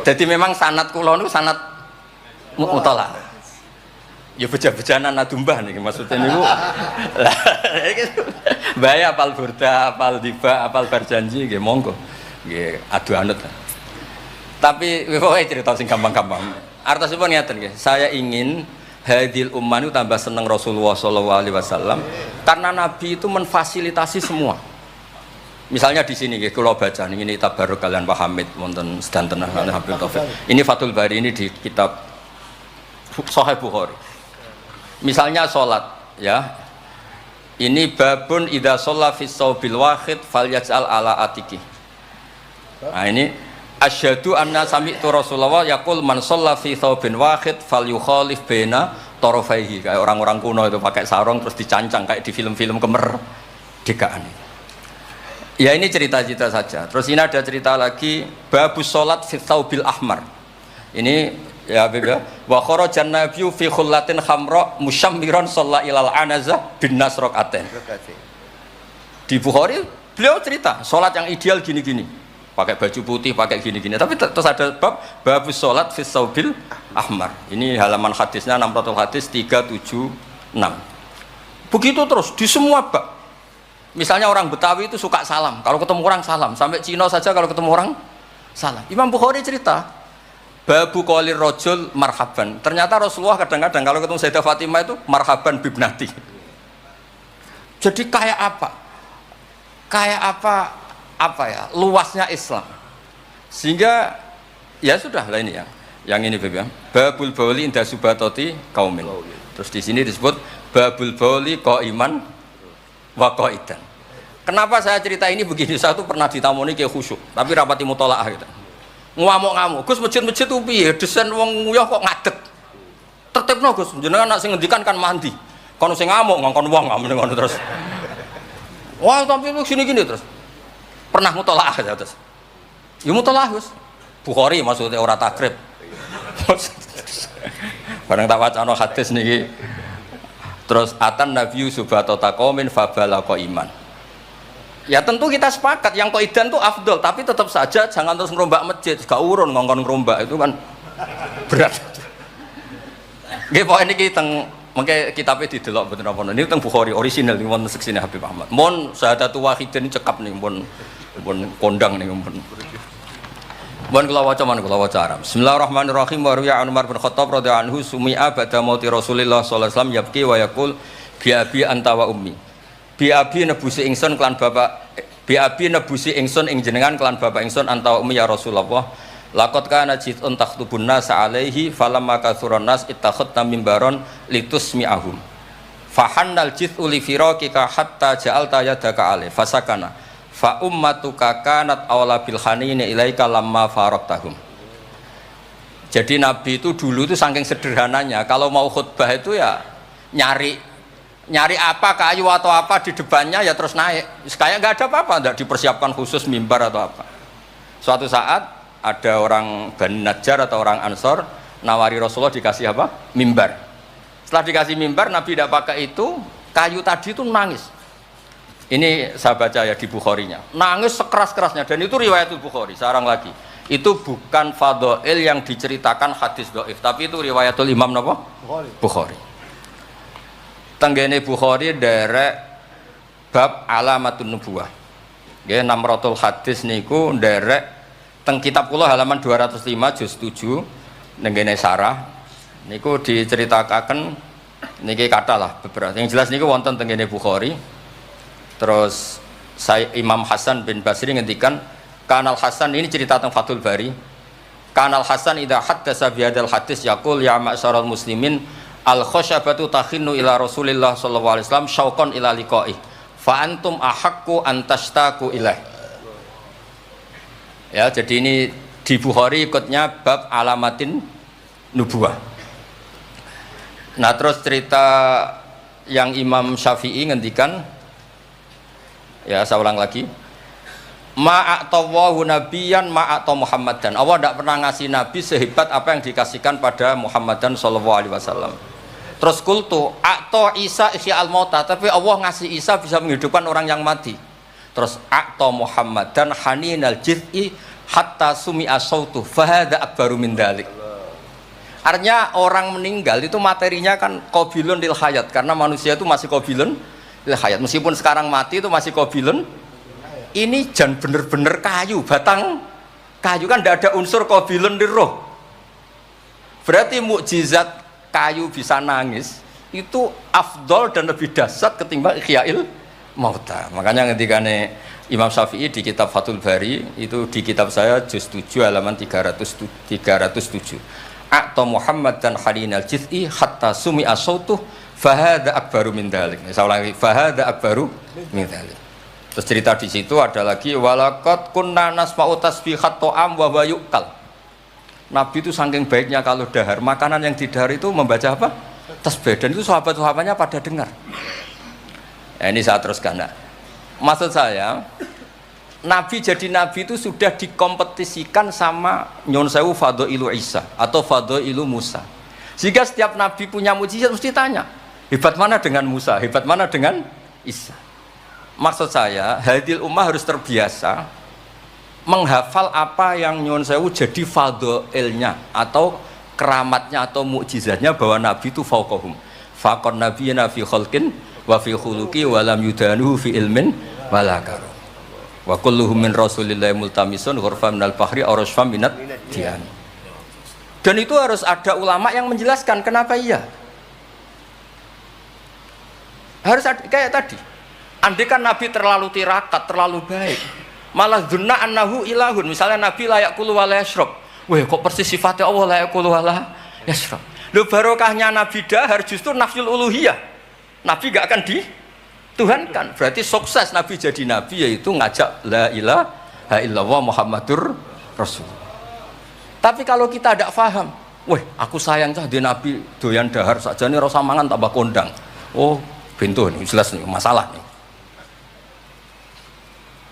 Jadi memang sanad kula niku sanad mutolaah. Ya beja-bejanan nadumbah nih maksudnya niku. Lah bahaya apal burda, apal diba, apal berjanji nggih monggo. Nggih adu anut. Tapi pokoke cerita sing gampang-gampang. Artosipun ngeten nggih, saya ingin hadil ummah itu tambah seneng Rasulullah SAW karena Nabi itu memfasilitasi semua. Misalnya di sini nggih kula baca ini tabarruk kalian Pak Hamid wonten sedanten Habib Taufik. Ini Fathul Bari ini di kitab Sahih Bukhari. Misalnya salat ya. Ini babun idza shalla fi shaubil wahid falyaj'al ala atiki. Nah ini asyhadu anna sami'tu Rasulullah yaqul man shalla fi thawbin wahid falyukhalif baina tarafaihi. Kayak orang-orang kuno itu pakai sarung terus dicancang kayak di film-film kemerdekaan. Ya ini cerita-cerita saja. Terus ini ada cerita lagi babus salat fi thawbil ahmar. Ini ya Habib ya. Wa kharajan nabiyyu fi khullatin khamra musyammiran shalla ilal anazah bin nasraqatin. Di Bukhari beliau cerita salat yang ideal gini-gini. Pakai baju putih, pakai gini-gini. Tapi terus ada babus sholat fis saubil ahmar. Ini halaman hadisnya 600 hadis 376. Begitu terus di semua bab. Misalnya orang Betawi itu suka salam. Kalau ketemu orang salam. Sampai Cina saja kalau ketemu orang salam. Imam Bukhari cerita babu qolir rojul marhaban. Ternyata Rasulullah kadang-kadang kalau ketemu Sayyidah Fatimah itu marhaban bibnati. Jadi kayak apa? Kayak apa ya luasnya Islam sehingga ya sudah lah ini yang ini Beb, babul bauli inda subatoti kaumin. Terus di sini disebut babul bauli qaiman wa qaidan. Kenapa saya cerita ini begini? Saya tuh pernah ditamoni kayak khusyuk tapi rapati mutolaah gitu. Ngamuk-ngamuk Gus masjid-masjid tuh piye desain wong nguyah kok ngadeg tertibno Gus jenengan nak sing ngendikan kan mandi kono sing ngamuk ngongkon wong ngono terus wah tapi gini-gini terus pernah mutolaah ya terus ya mutolaah Gus Bukhari maksudnya ora takrib bareng tak wacana hadis niki terus atan nabiyyu subatota qaumin fabalaqa iman ya tentu kita sepakat yang qaidan tuh afdol tapi tetap saja jangan terus ngerombak masjid gak urun ngongkon ngerombak itu kan berat nggih pokoke niki teng mengke kitabnya didelok mboten apa ini teng Bukhari orisinal ning wonten seksine Habib Ahmad mon syahadatu wahidin cekap nih mon kondang nih Mohon kula waca man kula waca Arab. Bismillahirrahmanirrahim. Wa ruya Umar bin Khattab radhiyallahu anhu sumi'a ba'da mauti Rasulillah sallallahu alaihi wasallam yabki wa yaqul bi abi anta wa ummi. Bi abi nebusi ingsun kelan bapak bi abi nebusi ingsun ing jenengan kelan bapak ingsun anta wa ummi ya Rasulullah. Laqad kana jitun takhtubun nas alaihi falamma kathuran nas ittakhadna mimbaron litusmi'ahum. Fahannal jit'u li firaqika hatta ja'alta yadaka alaihi fasakana. Fa ummatuka kanat awla bil khanini ilaika lamma faraqtahum. Jadi Nabi itu dulu itu saking sederhananya kalau mau khutbah itu ya nyari apa kayu atau apa di depannya ya terus naik. Kayak nggak ada apa-apa, nggak dipersiapkan khusus mimbar atau apa. Suatu saat ada orang Bani Najjar atau orang Ansor nawari Rasulullah dikasih apa? Mimbar. Setelah dikasih mimbar Nabi tidak pakai itu, kayu tadi itu nangis. Ini saya baca ya di Bukharinya. Nangis sekeras-kerasnya dan itu riwayatul Bukhari. Sekarang lagi. Itu bukan fadhail yang diceritakan hadis dhaif, tapi itu riwayatul Imam napa? Bukhari. Tenggene Bukhari derek bab alamatun nubuwah. Nggih 600 hadis niku derek teng kitab kula halaman 205 juz 7 nenggene sarah niku diceritakan niki katalah beberapa. Yang jelas niku wonten tenggene Bukhari. Terus saya Imam Hasan bin Basri ngendikan Kanal Hasan ini cerita tentang Fathul Bari. Kanal Hasan idza haddatsa bi hadzal hadis yaqul ya ma'syaral muslimin al khasyabatu takhinnu ila Rasulillah sallallahu alaihi wasallam syauqan ila liqa'i fa antum ahaqqu an tashtaqu ilaih. Ya, jadi ini di Bukhari ikutnya bab alamatin nubuwah. Nah, terus cerita yang Imam Syafi'i ngendikan ya saya ulang lagi ma'atawahu nabiyan ma'ata Muhammadan. Allah tidak pernah ngasih nabi sehebat apa yang dikasihkan pada Muhammadan sallallahu alaihi wasallam. Terus kultu a'ta Isa ihya al-mauta, tapi Allah ngasih Isa bisa menghidupkan orang yang mati. Terus a'ta Muhammadan haninal jiz'i hatta sumi'a sautu fahada akbaru min dalik. Artinya orang meninggal itu materinya kan qabilun lil hayat, karena manusia itu masih qabilun lil hayat. Meskipun sekarang mati itu masih qabilun. Ini jan bener-bener kayu, batang kayu, kan tidak ada unsur qabilun lil roh. Berarti mukjizat kayu bisa nangis itu afdol dan lebih dahsyat ketimbang ihya'il mauta. Makanya ketika Imam Syafi'i di kitab Fathul Bari, itu di kitab saya juz 7 halaman 307. A'ta Muhammad dan halinal jiz'i hatta sumi'a sautuh fahada akbaru min dzalik. Saya ulangi, fahada akbaru min dzalik. Terus cerita di situ ada lagi walaqad kunna nasma'u tasbihat ta'am wa yuqal. Nabi itu saking baiknya kalau dahar, makanan yang didahar itu membaca apa? Tasbih, dan itu sahabat-sahabatnya pada dengar. Ya, ini saya teruskan. Nah, maksud saya Nabi jadi Nabi itu sudah dikompetisikan sama Nyon Sewu Fadailu Isa atau Fadailu Musa. Sehingga setiap Nabi punya mujizat mesti tanya, hebat mana dengan Musa, hebat mana dengan Isa. Maksud saya, hadil ummah harus terbiasa menghafal apa yang Nyon Sewu jadi fadailnya atau keramatnya atau mukjizatnya, bahwa Nabi itu fauqahum. Faqon nabiyina fi khalqin wa fi khuluqi wa lam yudanuhu fi ilmin wala karam. Wa kulluhum min rasulillahi multamisun ghurfa minal bahri aurasfam minat dian. Dan itu harus ada ulama yang menjelaskan kenapa iya. Harus ada, kayak tadi. Andai kan Nabi terlalu tirakat, terlalu baik, malah dzunna annahu ilahun. Misalnya Nabi layak kulu wa la yashrab. Weh, kok persis sifatnya Allah layak kulu wa la yashrab. Lho, barokahnya Nabi dahar justru nafyul uluhiyah. Nabi gak akan Tuhan kan, berarti sukses Nabi jadi Nabi yaitu ngajak la ilaha illallah Muhammadur Rasul. Tapi kalau kita tidak paham, weh aku sayang cah di Nabi doyan dahar saja nih rasa mangan tambah kondang. Oh bentuk nih jelas nih masalah nih.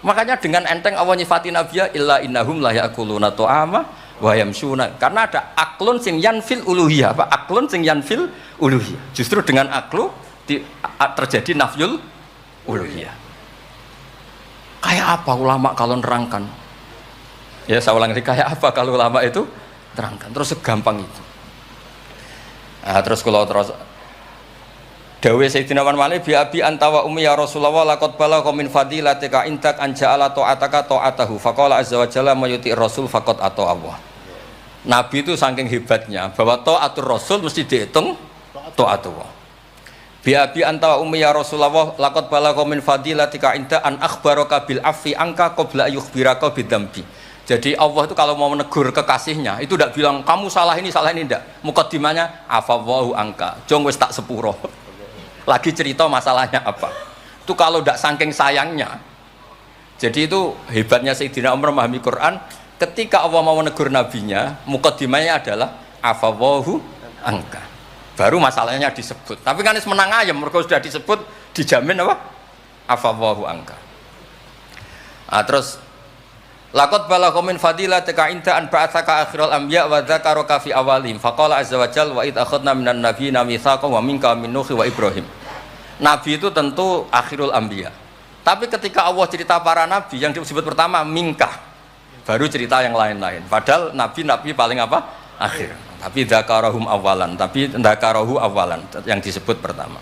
Makanya dengan enteng Allah nyifati Nabi ya illa innahum la ya'kuluna ta'ama wa yamshuna, karena ada aklun sing yanfil uluhiyah. Apa aklun sing yanfil uluhiyah? Justru dengan aklu terjadi nafyul uluhiyah. Kayak apa ulama kalau nerangkan? Ya saya ulang lagi, kayak apa kalau ulama itu terangkan? Terus segampang itu. Nah, terus kalau terus Dawe Sayyidina Umar Malik bi abi anta wa ummi ya Rasulullah laqad balagha min fadilatika intak an ja'ala ta'ataka ta'atahu faqala azza wa jalla mayuti rasul faqad ata Allah. Nabi itu saking hebatnya bahwa ta'atur rasul mesti dihitung ta'atullah. Biabi anta wa ummi ya Rasulullah laqad balagha min fadilatika inta an akhbaraka bil afi angka qabla yukhbiraka bidzambi. Jadi Allah itu kalau mau menegur kekasihnya itu tidak bilang kamu salah ini tidak. Mukaddimahnya afallahu angka. Jong wis tak sepuro. Lagi cerita masalahnya apa. Itu kalau tidak saking sayangnya. Jadi itu hebatnya Sayyidina Umar memahami Quran, ketika Allah mau menegur nabinya, mukaddimahnya adalah afallahu angka. Baru masalahnya disebut. Tapi kan menang ayam, mereka sudah disebut, dijamin apa? Afallahu angka. Nah, terus laqad balagha min fadilatika inta an ba'atsaka akhiral anbiya wa dzakaraka fi awalihim faqala azza wa jalla wa id akhadna minan nabiyina mitsaqan wa minka min nuh wa ibrahim. Nabi itu tentu akhirul anbiya. Tapi ketika Allah cerita para nabi, yang disebut pertama minka, baru cerita yang lain-lain. Padahal nabi paling apa? Akhir. Tapi dzakarahum awalan, tapi dzakarahu awalan yang disebut pertama.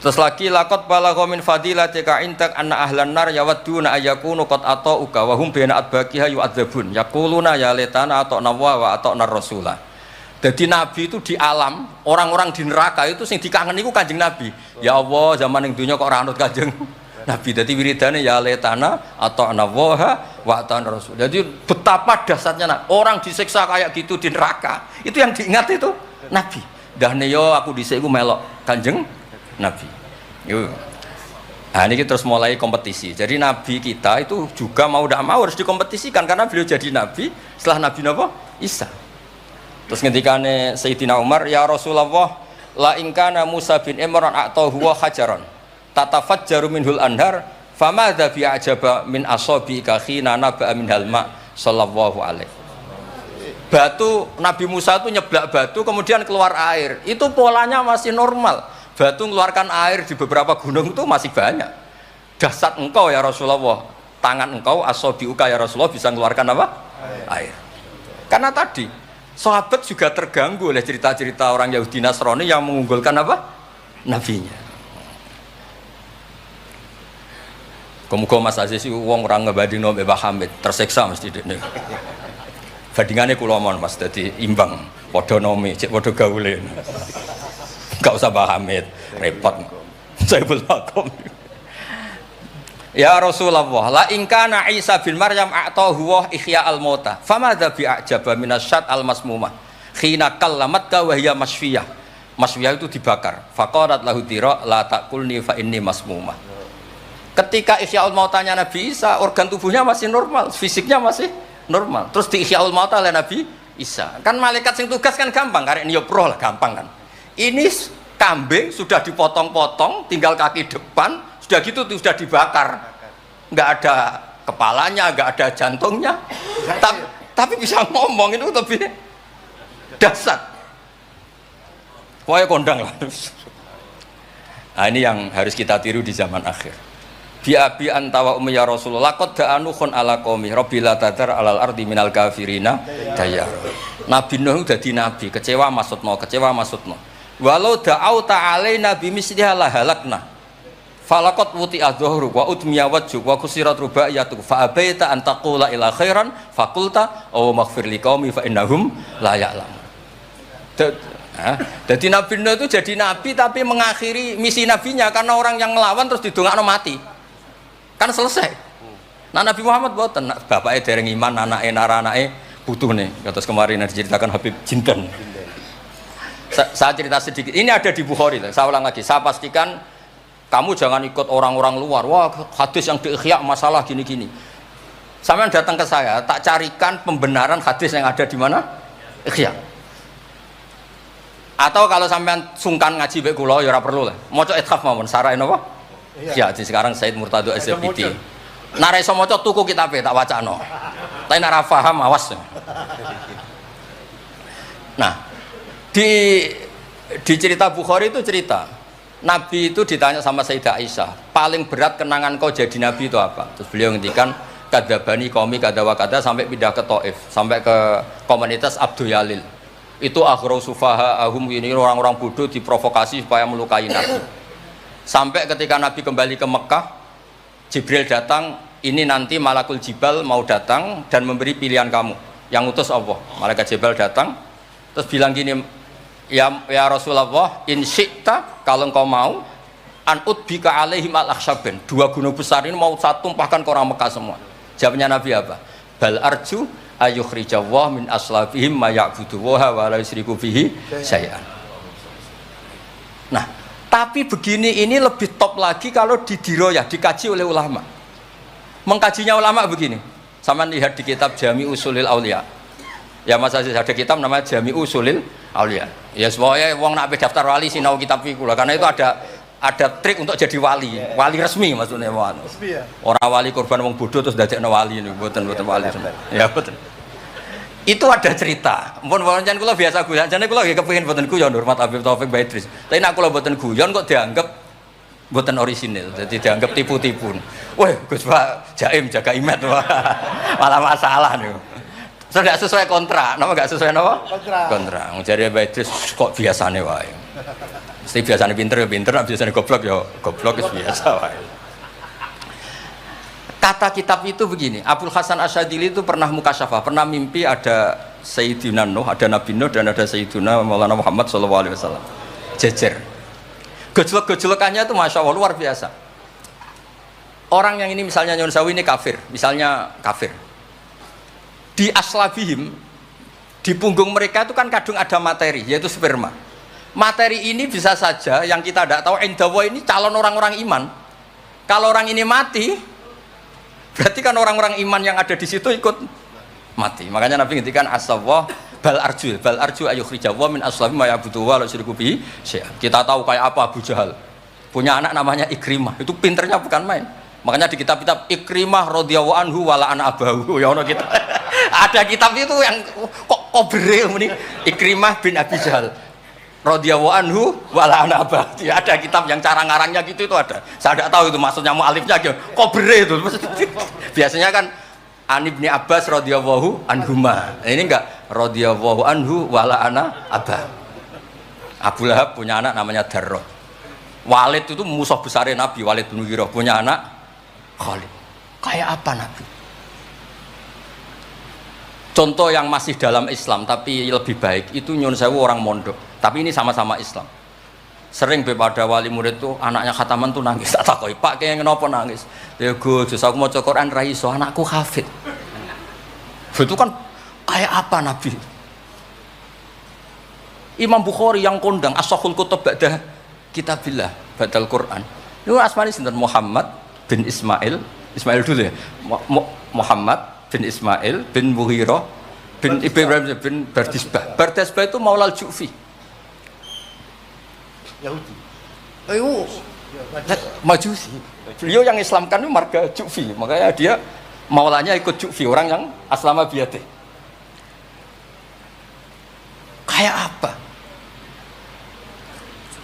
Terus lagi laqad balagha min fadilatika intak anna ahlan nar yawadduna ayyakunu qad ata'uka wa hum baina adbaqiha yu'adzabun yaquluna ya laitana ata'na wa ata'na rasulah. Jadi Nabi itu di alam, orang-orang di neraka itu sing dikangeni ku Kanjeng Nabi. Ya Allah, zaman ning dunya kok ora anut Kanjeng Nabi. Dadi wiridane ya laitana ata'na wa ata'na rasul. Jadi betapa dahsyatnya orang disiksa kayak gitu di neraka. Itu yang diingat itu Nabi. Dah yo aku dhisik ku melok Kanjeng Nabi. Yuk. Nah, ini terus mulai kompetisi. Jadi Nabi kita itu juga mau tidak mau harus dikompetisikan karena beliau jadi Nabi setelah Nabi Isa. Terus ketika Sayyidina Umar, ya Rasulullah, la ingkana Musa bin Imran atau huwa hajaran tatafajjaru minhul anhar famadza bi ajaba min asabiika khina naba'a minhal ma sallallahu alaihi. Batu Nabi Musa itu nyeblak batu kemudian keluar air. Itu polanya masih normal. Batu mengeluarkan air di beberapa gunung itu masih banyak. Dasar engkau ya Rasulullah, tangan engkau asobiuka ya Rasulullah bisa mengeluarkan apa? Air. Karena tadi sahabat juga terganggu oleh cerita-cerita orang Yahudi Nasrani yang mengunggulkan apa? Nabinya. Kemudian Mas Aziz itu uang orang ngebanding Mbak Hamid tersiksa mesti ini. Bandingannya kulomon Mas, jadi imbang. Podo nomi, cek podo gaule. Gak usah Mbak Hamid, repot. Saya belum. Ya Rasulullah, la in kana Isa bin Maryam a'tahu wa ihya al-mauta famadza bi'ajaba minasyat al-masmumah khina kallamat wa hiya masfiyah. Masfiyah itu dibakar. Faqalat lahu tira la taqulni fa inni masmumah. Ketika ihyaul mautanya Nabi Isa, organ tubuhnya masih normal, fisiknya masih normal. Terus di ihyaul mauta oleh Nabi Isa. Kan malaikat sing tugas kan gampang, karek niup roh lah gampang kan. Ini kambing sudah dipotong-potong, tinggal kaki depan, sudah gitu sudah dibakar, nggak ada kepalanya, nggak ada jantungnya, tapi bisa ngomong, itu lebih dasar. Pokoknya kondang lah. Nah ini yang harus kita tiru di zaman akhir. Biabi antawa ummi ya Rasulullah qad da'anukhun ala qaumi rabbil tadar alal ardi minal kafirina dayar. Nabi Nuh dadi nabi, kecewa maksudno. Walau da'au ta'alaina bimisliha la halakna. Falaqat wuti adzuhru wa udmiya wajhu wa kusirat rubaiyatu fa abaita an taqula ila khairan faqulta aw maghfir liqaumi fa innahum la ya'lamun. Jadi Nabi Nuh itu jadi nabi tapi mengakhiri misi nabinya karena orang yang ngelawan terus didongakno mati. Kan selesai. Nah Nabi Muhammad boten, bapaknya dereng iman, anake naranake butuh nih. Kados kemarin diceritakan Habib Jinten. Saya cerita sedikit. Ini ada di Bukhari. Saya ulang lagi. Saya pastikan kamu jangan ikut orang-orang luar. Wah, hadis yang di Ihya masalah gini-gini. Sampeyan datang ke saya, tak carikan pembenaran hadis yang ada di mana? Ihya. Atau kalau sampean sungkan ngaji bae kula ya ora perlu lah. Maca ithaf mawon sarae napa? Ya, jadi sekarang Said Murtado SPT. Nek iso maca tuku kitabe tak wacano. Tapi nek ora paham awas. Nah, di cerita Bukhari itu cerita Nabi itu ditanya sama Sayyidah Aisyah, paling berat kenangan kau jadi Nabi itu apa? Terus beliau ngendikan kadabani qaumi kadawa kada sampai pindah ke Taif, sampai ke komunitas Abdul Yalil. Itu akhru sufaha ahum, ini orang-orang bodoh diprovokasi supaya melukai Nabi. Sampai ketika Nabi kembali ke Mekah, Jibril datang, ini nanti Malakul Jibal mau datang dan memberi pilihan kamu, yang utus Allah. Malaikat Jibril datang terus bilang gini, ya Rasulullah, in syi'ta, kalau engkau mau, an udbika alaihim al-akhsyaben, 2 gunung besar ini mau saya tumpahkan ke orang Mekah semua. Jawabnya Nabi apa? Bal arju ayukhrijawah min aslafihim ma ya'buduwaha wa la yusriku bihi syai'an. Nah, tapi begini ini lebih top lagi kalau didiroyah, dikaji oleh ulama. Mengkajinya ulama begini. Sama lihat di kitab Jami Usulil Aulia. Ya Mas Aziz ada kitab namanya Jami Usulil Aulia. Ya semuanya wong nak daftar wali sinau kitab iku lah, karena itu ada trik untuk jadi wali. Wali resmi maksudnya wali. Orang wali korban wong bodoh terus dadekno wali niku mboten wali. Ya betul. Itu ada cerita. Mun pancen kula biasa guyon, jane kula nggih kepengin mboten guyon hormat Habib Taufik Baidris. Tapi nek kula mboten guyon kok dianggap mboten orisinil. Jadi dianggap tipu-tipu. Wah, Gus Pak Jaim jaga imet malah masalah niku. Sudah sesuai kontrak, nama enggak sesuai nama? Kontrak. Jare Baidris kok biasane wae. Mesti biasane pinter ya pinter, nek biasane goblok ya goblok wis biasa wae. Kata kitab itu begini, Abdul Hasan Asyadili itu pernah mukasyafah, pernah mimpi ada Sayyidina Nuh, ada Nabi Nuh dan ada Sayyidina Maulana Muhammad SAW jejer. Gejolak-gejolakannya itu Masya Allah luar biasa. Orang yang ini misalnya Nyun Sawi ini kafir, misalnya kafir. Di aslabihim, di punggung mereka itu kan kadang ada materi, yaitu sperma. Materi ini bisa saja yang kita tidak tahu, indawa ini calon orang-orang iman. Kalau orang ini mati, berarti kan orang-orang iman yang ada di situ ikut mati. Makanya Nabi ngintikan asawah bal arju ayukhrijawah min aslabi ma ya'budu wa la yusyriku bihi syai'an. Kita tahu kayak apa Abu Jahal. Punya anak namanya Ikrimah. Itu pinternya bukan main. Makanya di kitab-kitab Ikrimah radhiyallahu anhu wa la'ana abahu. Ya ono kita. Ada kitab itu yang kok beril muni Ikrimah bin Abi Jahal radhiyallahu anhu wala ana abah. Ada kitab yang cara ngarangnya gitu itu ada. Saya tidak tahu itu maksudnya mualifnya gitu. Kobre itu. Biasanya kan An Ibni Abbas radhiyallahu anhuma. Ini enggak radhiyallahu anhu wala ana abah. Abu Lahab punya anak namanya Darrah. Walid itu musuh besar Nabi, Walid bin Mughirah punya anak Khalid. Kayak apa Nabi? Contoh yang masih dalam Islam tapi lebih baik itu nyun sewu orang mondok. Tapi ini sama-sama Islam. Sering pada wali murid tuh anaknya khataman tuh nangis. Tak takoi, Pak kayak kenapa nangis? Ya Gus, aku mau Quran ra iso, anakku hafid. Itu kan kayak apa Nabi? Imam Bukhari yang kondang as-sahul kutub ba'da kitabillah, ba'dal Quran. Itu asmane sinten? Muhammad bin Ismail dulu ya. Muhammad bin Ismail bin Mughirah bin Ibrahim bin Bardisbah. Bardisbah itu Maulal Ju'fi. Yahudi. Ayo. Majusi. Beliau yang Islamkan itu marga Ju'fi. Makanya dia maulanya ikut Ju'fi, orang yang aslama biyadih. Kayak apa?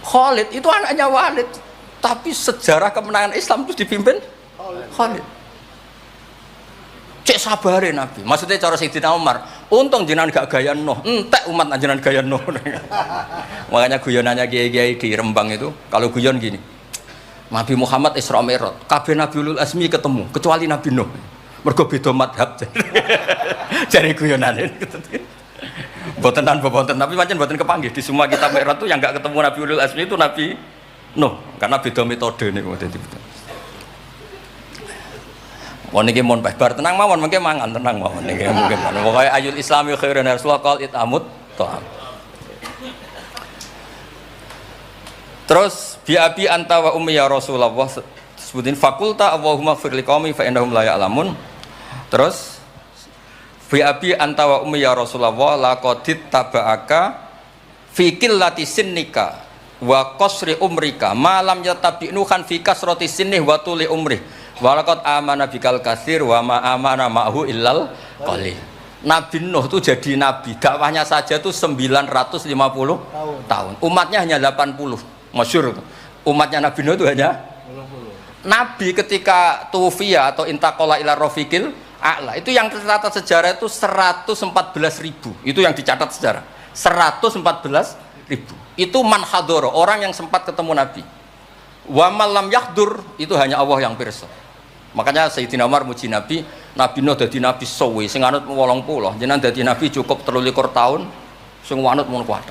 Khalid itu anaknya Walid, tapi sejarah kemenangan Islam itu dipimpin Khalid. Cek sabare Nabi. Maksudnya cara Sayyidina Umar, untung jenengan gak gaya Nuh, entek umat jenengan gaya Nuh. Makanya guyonannya kiai-kiai di Rembang itu, kalau guyon gini. Nabi Muhammad Isra Mi'raj, kabeh Nabi Ulul Azmi ketemu, kecuali Nabi Nuh. Mergo beda madhab. Jare guyonane. Botenan boten, tapi pancen boten kepanggih di semua kitab Mi'raj itu yang enggak ketemu Nabi Ulul Azmi itu Nabi Nuh, karena beda metode niku dadi betul. Mon iki mon bar tenang mawon mengke mangan tenang mawon niki mungkin. Pokoke ayul islami khairan rasulullah qal itamut ta'am. Terus bi abi anta wa ummi ya Rasulullah sebutin fakulta Allahumma fir liqaumi fa innahum la ya'lamun. Terus bi abi anta wa ummi ya Rasulullah laqadit taba'aka fi qillati sinnika wa qasri umrika ma lam yatabi'nu khan fi kasrati sinnih wa tuli umri. Walaqad amana bikal katsir wa ma amana ma'hu illal qalil. Nabi Nuh itu jadi nabi, dakwahnya saja itu 950 tahun. Umatnya hanya 80. Masyhur. Umatnya Nabi Nuh itu hanya 80. Nabi ketika tufiya atau intaqala ila rafiqil a'la, itu yang tercatat sejarah itu 114.000. Itu yang dicatat sejarah. 114.000. Itu man hadara, orang yang sempat ketemu Nabi. Wa malam yahdur, itu hanya Allah yang pirsa. Makanya Sayyidina Umar muji Nabi, Nabi Nuh dadi nabi suwi, sing anut 80, jenengan dadi nabi cukup 23 tahun, sing anut mun kuat.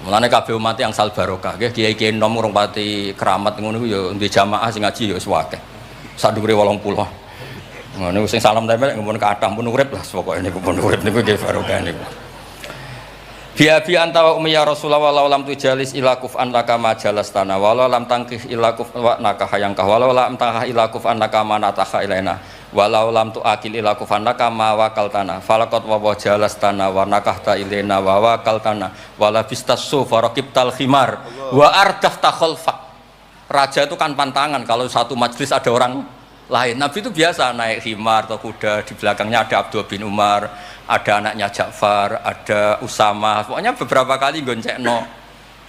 Mulane kabeh umat yang sal barokah, nggih kiai-kiai nom urung pati keramat ngono ya ndek jamaah sing ngaji ya wis akeh. Sadure 80. Ngono sing salam tempel ngempun kathah pun urip lah pokoke niku pun urip niku nggih barokah niku. Bi anta wa ummi ya Rasulullah walau lam tujalis ila kuf'an laka majalas tanah walau lam tangkih ila kuf'an laka hayangkah walau lam tangkah ila kuf'an laka manataha ilaina walau lam tuakil ila kuf'an laka ma wakal tanah falaqat wa jalas tanah wa nakahta ilaina wa wakal tanah wala bistasu faraqibtal khimar wa ardafta khalfak. Raja itu kan pantangan kalau satu majelis ada orang lain. Nabi itu biasa naik khimar atau kuda, di belakangnya ada Abdul bin Umar, ada anaknya Ja'far, ada Usama. Pokoknya beberapa kali goncekno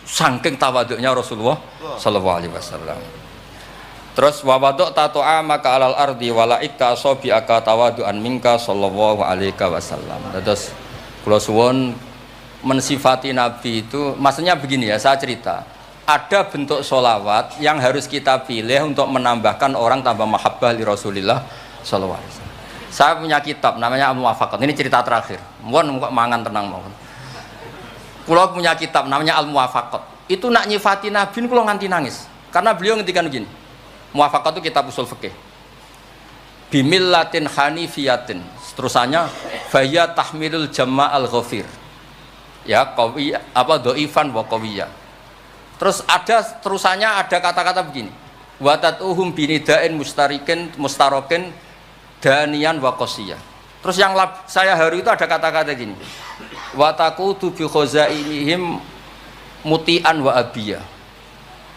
saking tawaduknya Rasulullah sallallahu alaihi wasallam. Terus wa wadok tatu'a maka alal ardi wala ikta asobi aka tawadu'an minka sallallahu alaihi wasallam. Terus kula suwun mensifati Nabi itu maksudnya begini ya, saya cerita. Ada bentuk sholawat yang harus kita pilih untuk menambahkan orang tambah mahabbah li Rasulillah sallallahu alaihi wasallam. Saya punya kitab namanya Al-Muwafaqat. Ini cerita terakhir. Mohon mangan tenang mohon. Kula punya kitab namanya Al-Muwafaqat. Itu nak nyifati Nabi kula nganti nangis. Karena beliau ngendikan begini. Muwafaqat itu kitab usul fikih. Bimillatin hanifiyatin. Terusannya faya tahmilul jama'al ghafir. Ya, qawiyah apa dhaifan wa qawiyah. Terus ada terusannya ada kata-kata begini. Watatuhum binidain mustarokin danian wa qasiyah. Terus yang saya haru itu ada kata-kata gini. Wataqutu bi khazainihim mutian wa abiyah.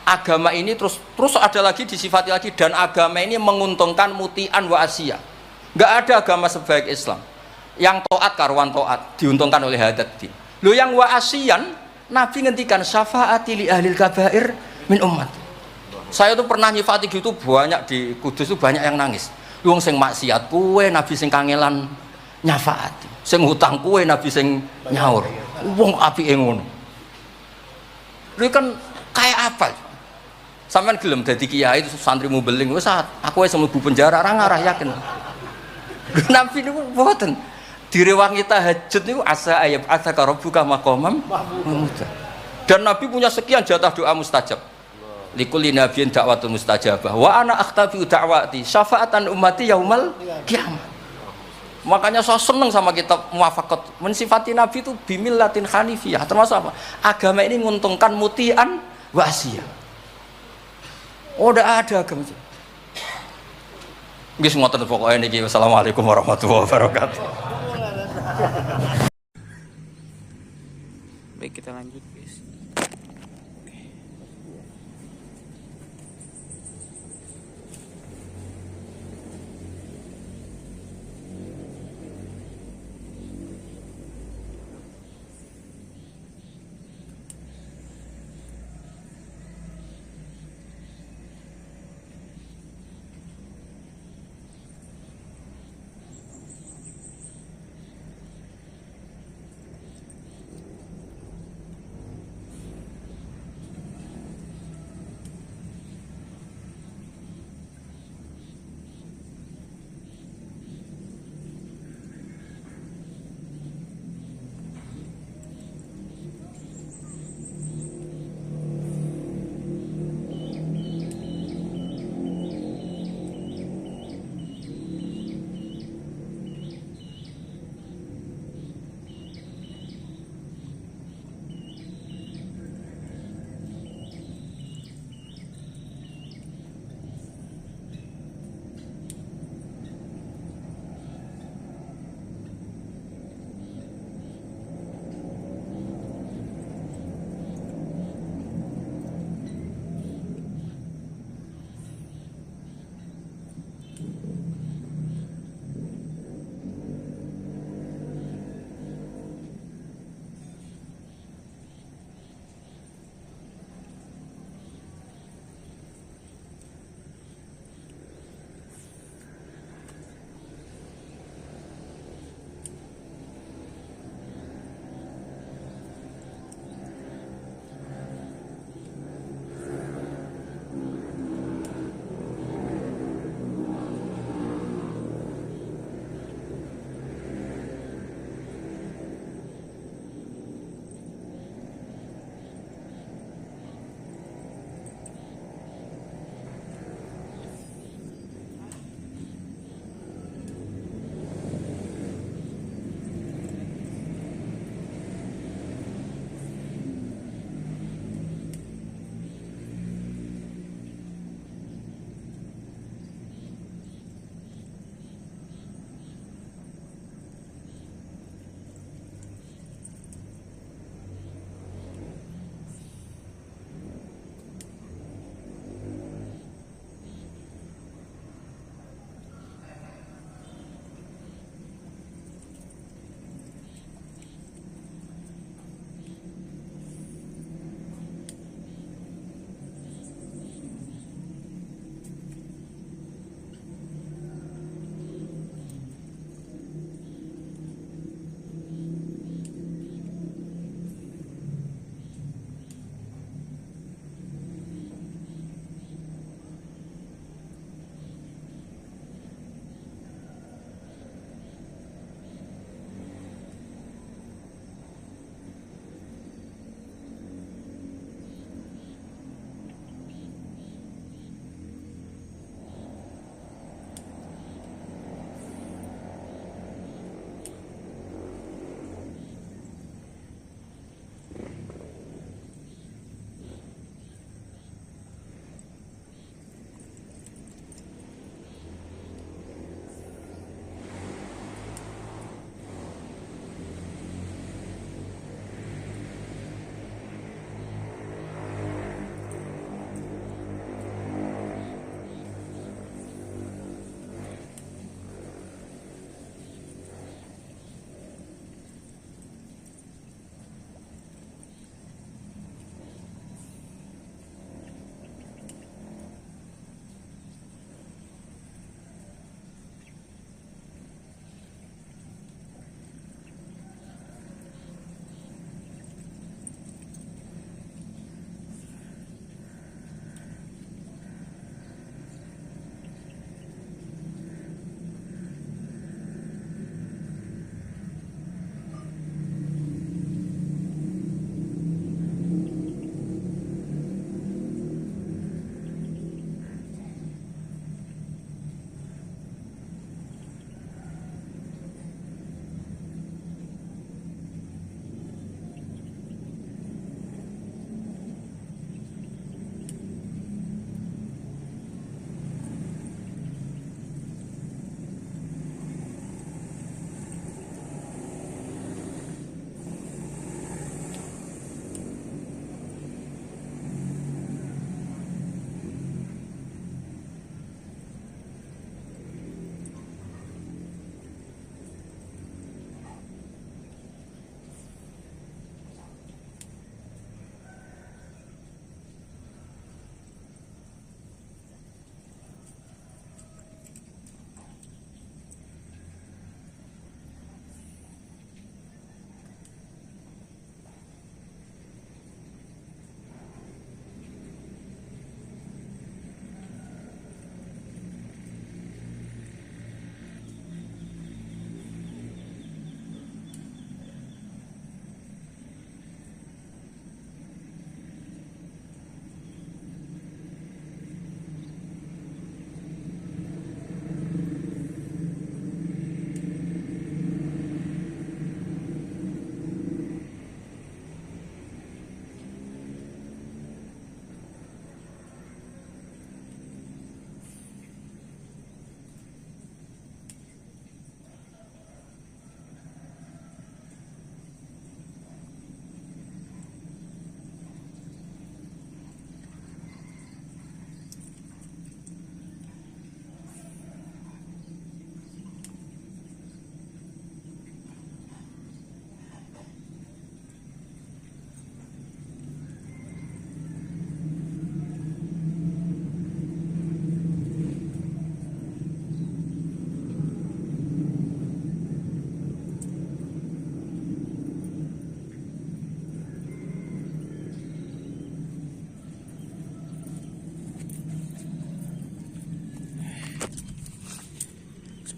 Agama ini terus ada lagi disifati lagi dan agama ini menguntungkan mutian wa asiyah. Enggak ada agama sebaik Islam. Yang taat karuan taat diuntungkan oleh hadat din. Lho yang wa asian, Nabi ngendikan syafaati li ahlil kabair min umat. Saya tuh pernah nyifati gitu banyak di Kudus tuh banyak yang nangis. Wong sing maksiat kuwe Nabi sing kangelan nyafaati. Sing hutang kuwe Nabi sing nyaur. Wong apike ngono. Lha kan kayak apa? Sampeyan gelem dadi kiai santrimu beling wis aku wis mlebu penjara ora ngarah yakin. Nabi niku mboten. Direwangi tahajud niku asa ayat asa rabbuka maqamam mahmuda. Dan Nabi punya sekian jatah doa mustajab. Likulli nabiyyin da'watun mustajabah wa ana akhtabi da'wati syafaatan ummati yaumal kiamat. Makanya saya seneng sama kitab Muwafaqat mensifati Nabi itu bimillatin hanifiyah, termasuk apa? Agama ini menguntungkan mutian wa asiyah. Oh, udah ada agama itu. Nggih ngoten pokoke niki. Wassalamualaikum warahmatullahi wabarakatuh.
Baik, kita lanjut guys.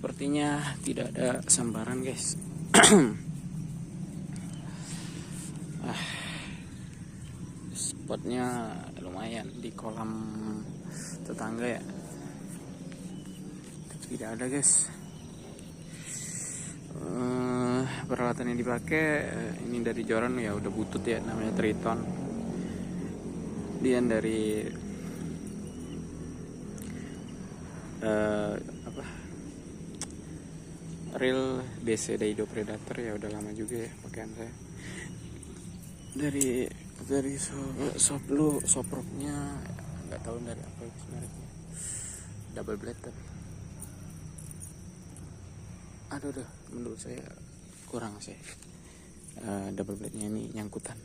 Sepertinya tidak ada sambaran guys. Spotnya lumayan di kolam tetangga ya. Tidak ada guys. Peralatan yang dipakai ini dari Joran ya, udah butut ya, namanya Triton. Kemudian dari reel DC Daido Predator ya, udah lama juga ya pakaian saya. Dari soproknya nggak tahu dari apa mereknya, double blade tapi aduh menurut saya kurang sih. Double blade nya ini nyangkutan,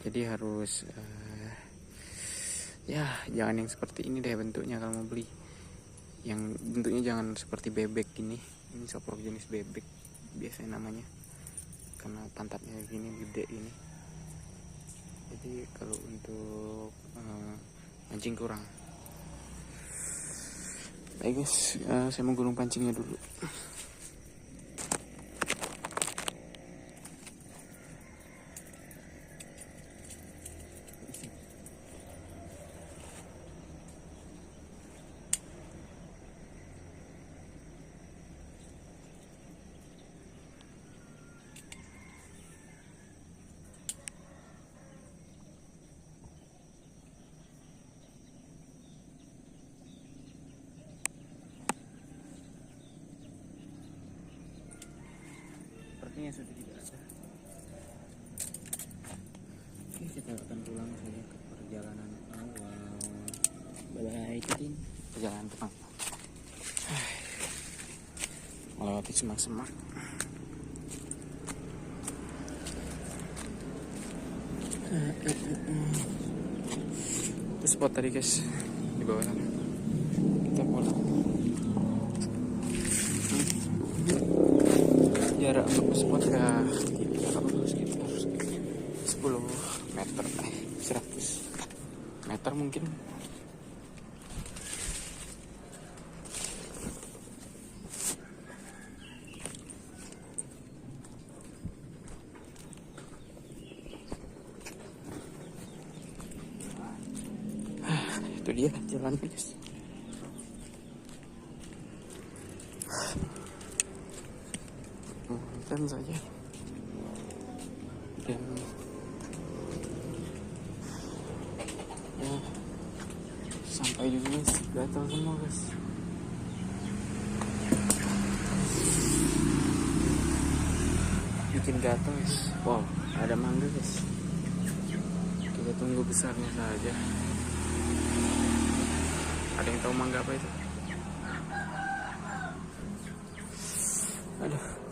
jadi harus ya jangan yang seperti ini deh bentuknya kalau mau beli. Yang bentuknya jangan seperti bebek gini. Ini soprok jenis bebek biasanya namanya, karena pantatnya gini gede ini. Jadi kalau untuk mancing kurang. Baik guys, saya mau gulung pancingnya dulu. Sepertinya sudah tidak ada. Oke, kita akan pulang saja ke perjalanan awal. Bye Cing. Perjalanan pulang melewati semak-semak. Itu spot tadi guys, di bawah sana. Kita pulang. Jarak untuk spot ya sekitar 10 meter, 100 meter mungkin. Itu dia jalannya guys. Dan saja dan ya sampai juga guys, gatal semua guys. Bikin gatal guys. Wow, ada mangga guys, kita tunggu besarnya saja. Ada yang tahu mangga apa itu? Aduh.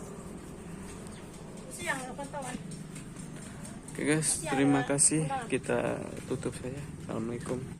Oke guys, terima kasih. Kita tutup saja. Assalamualaikum.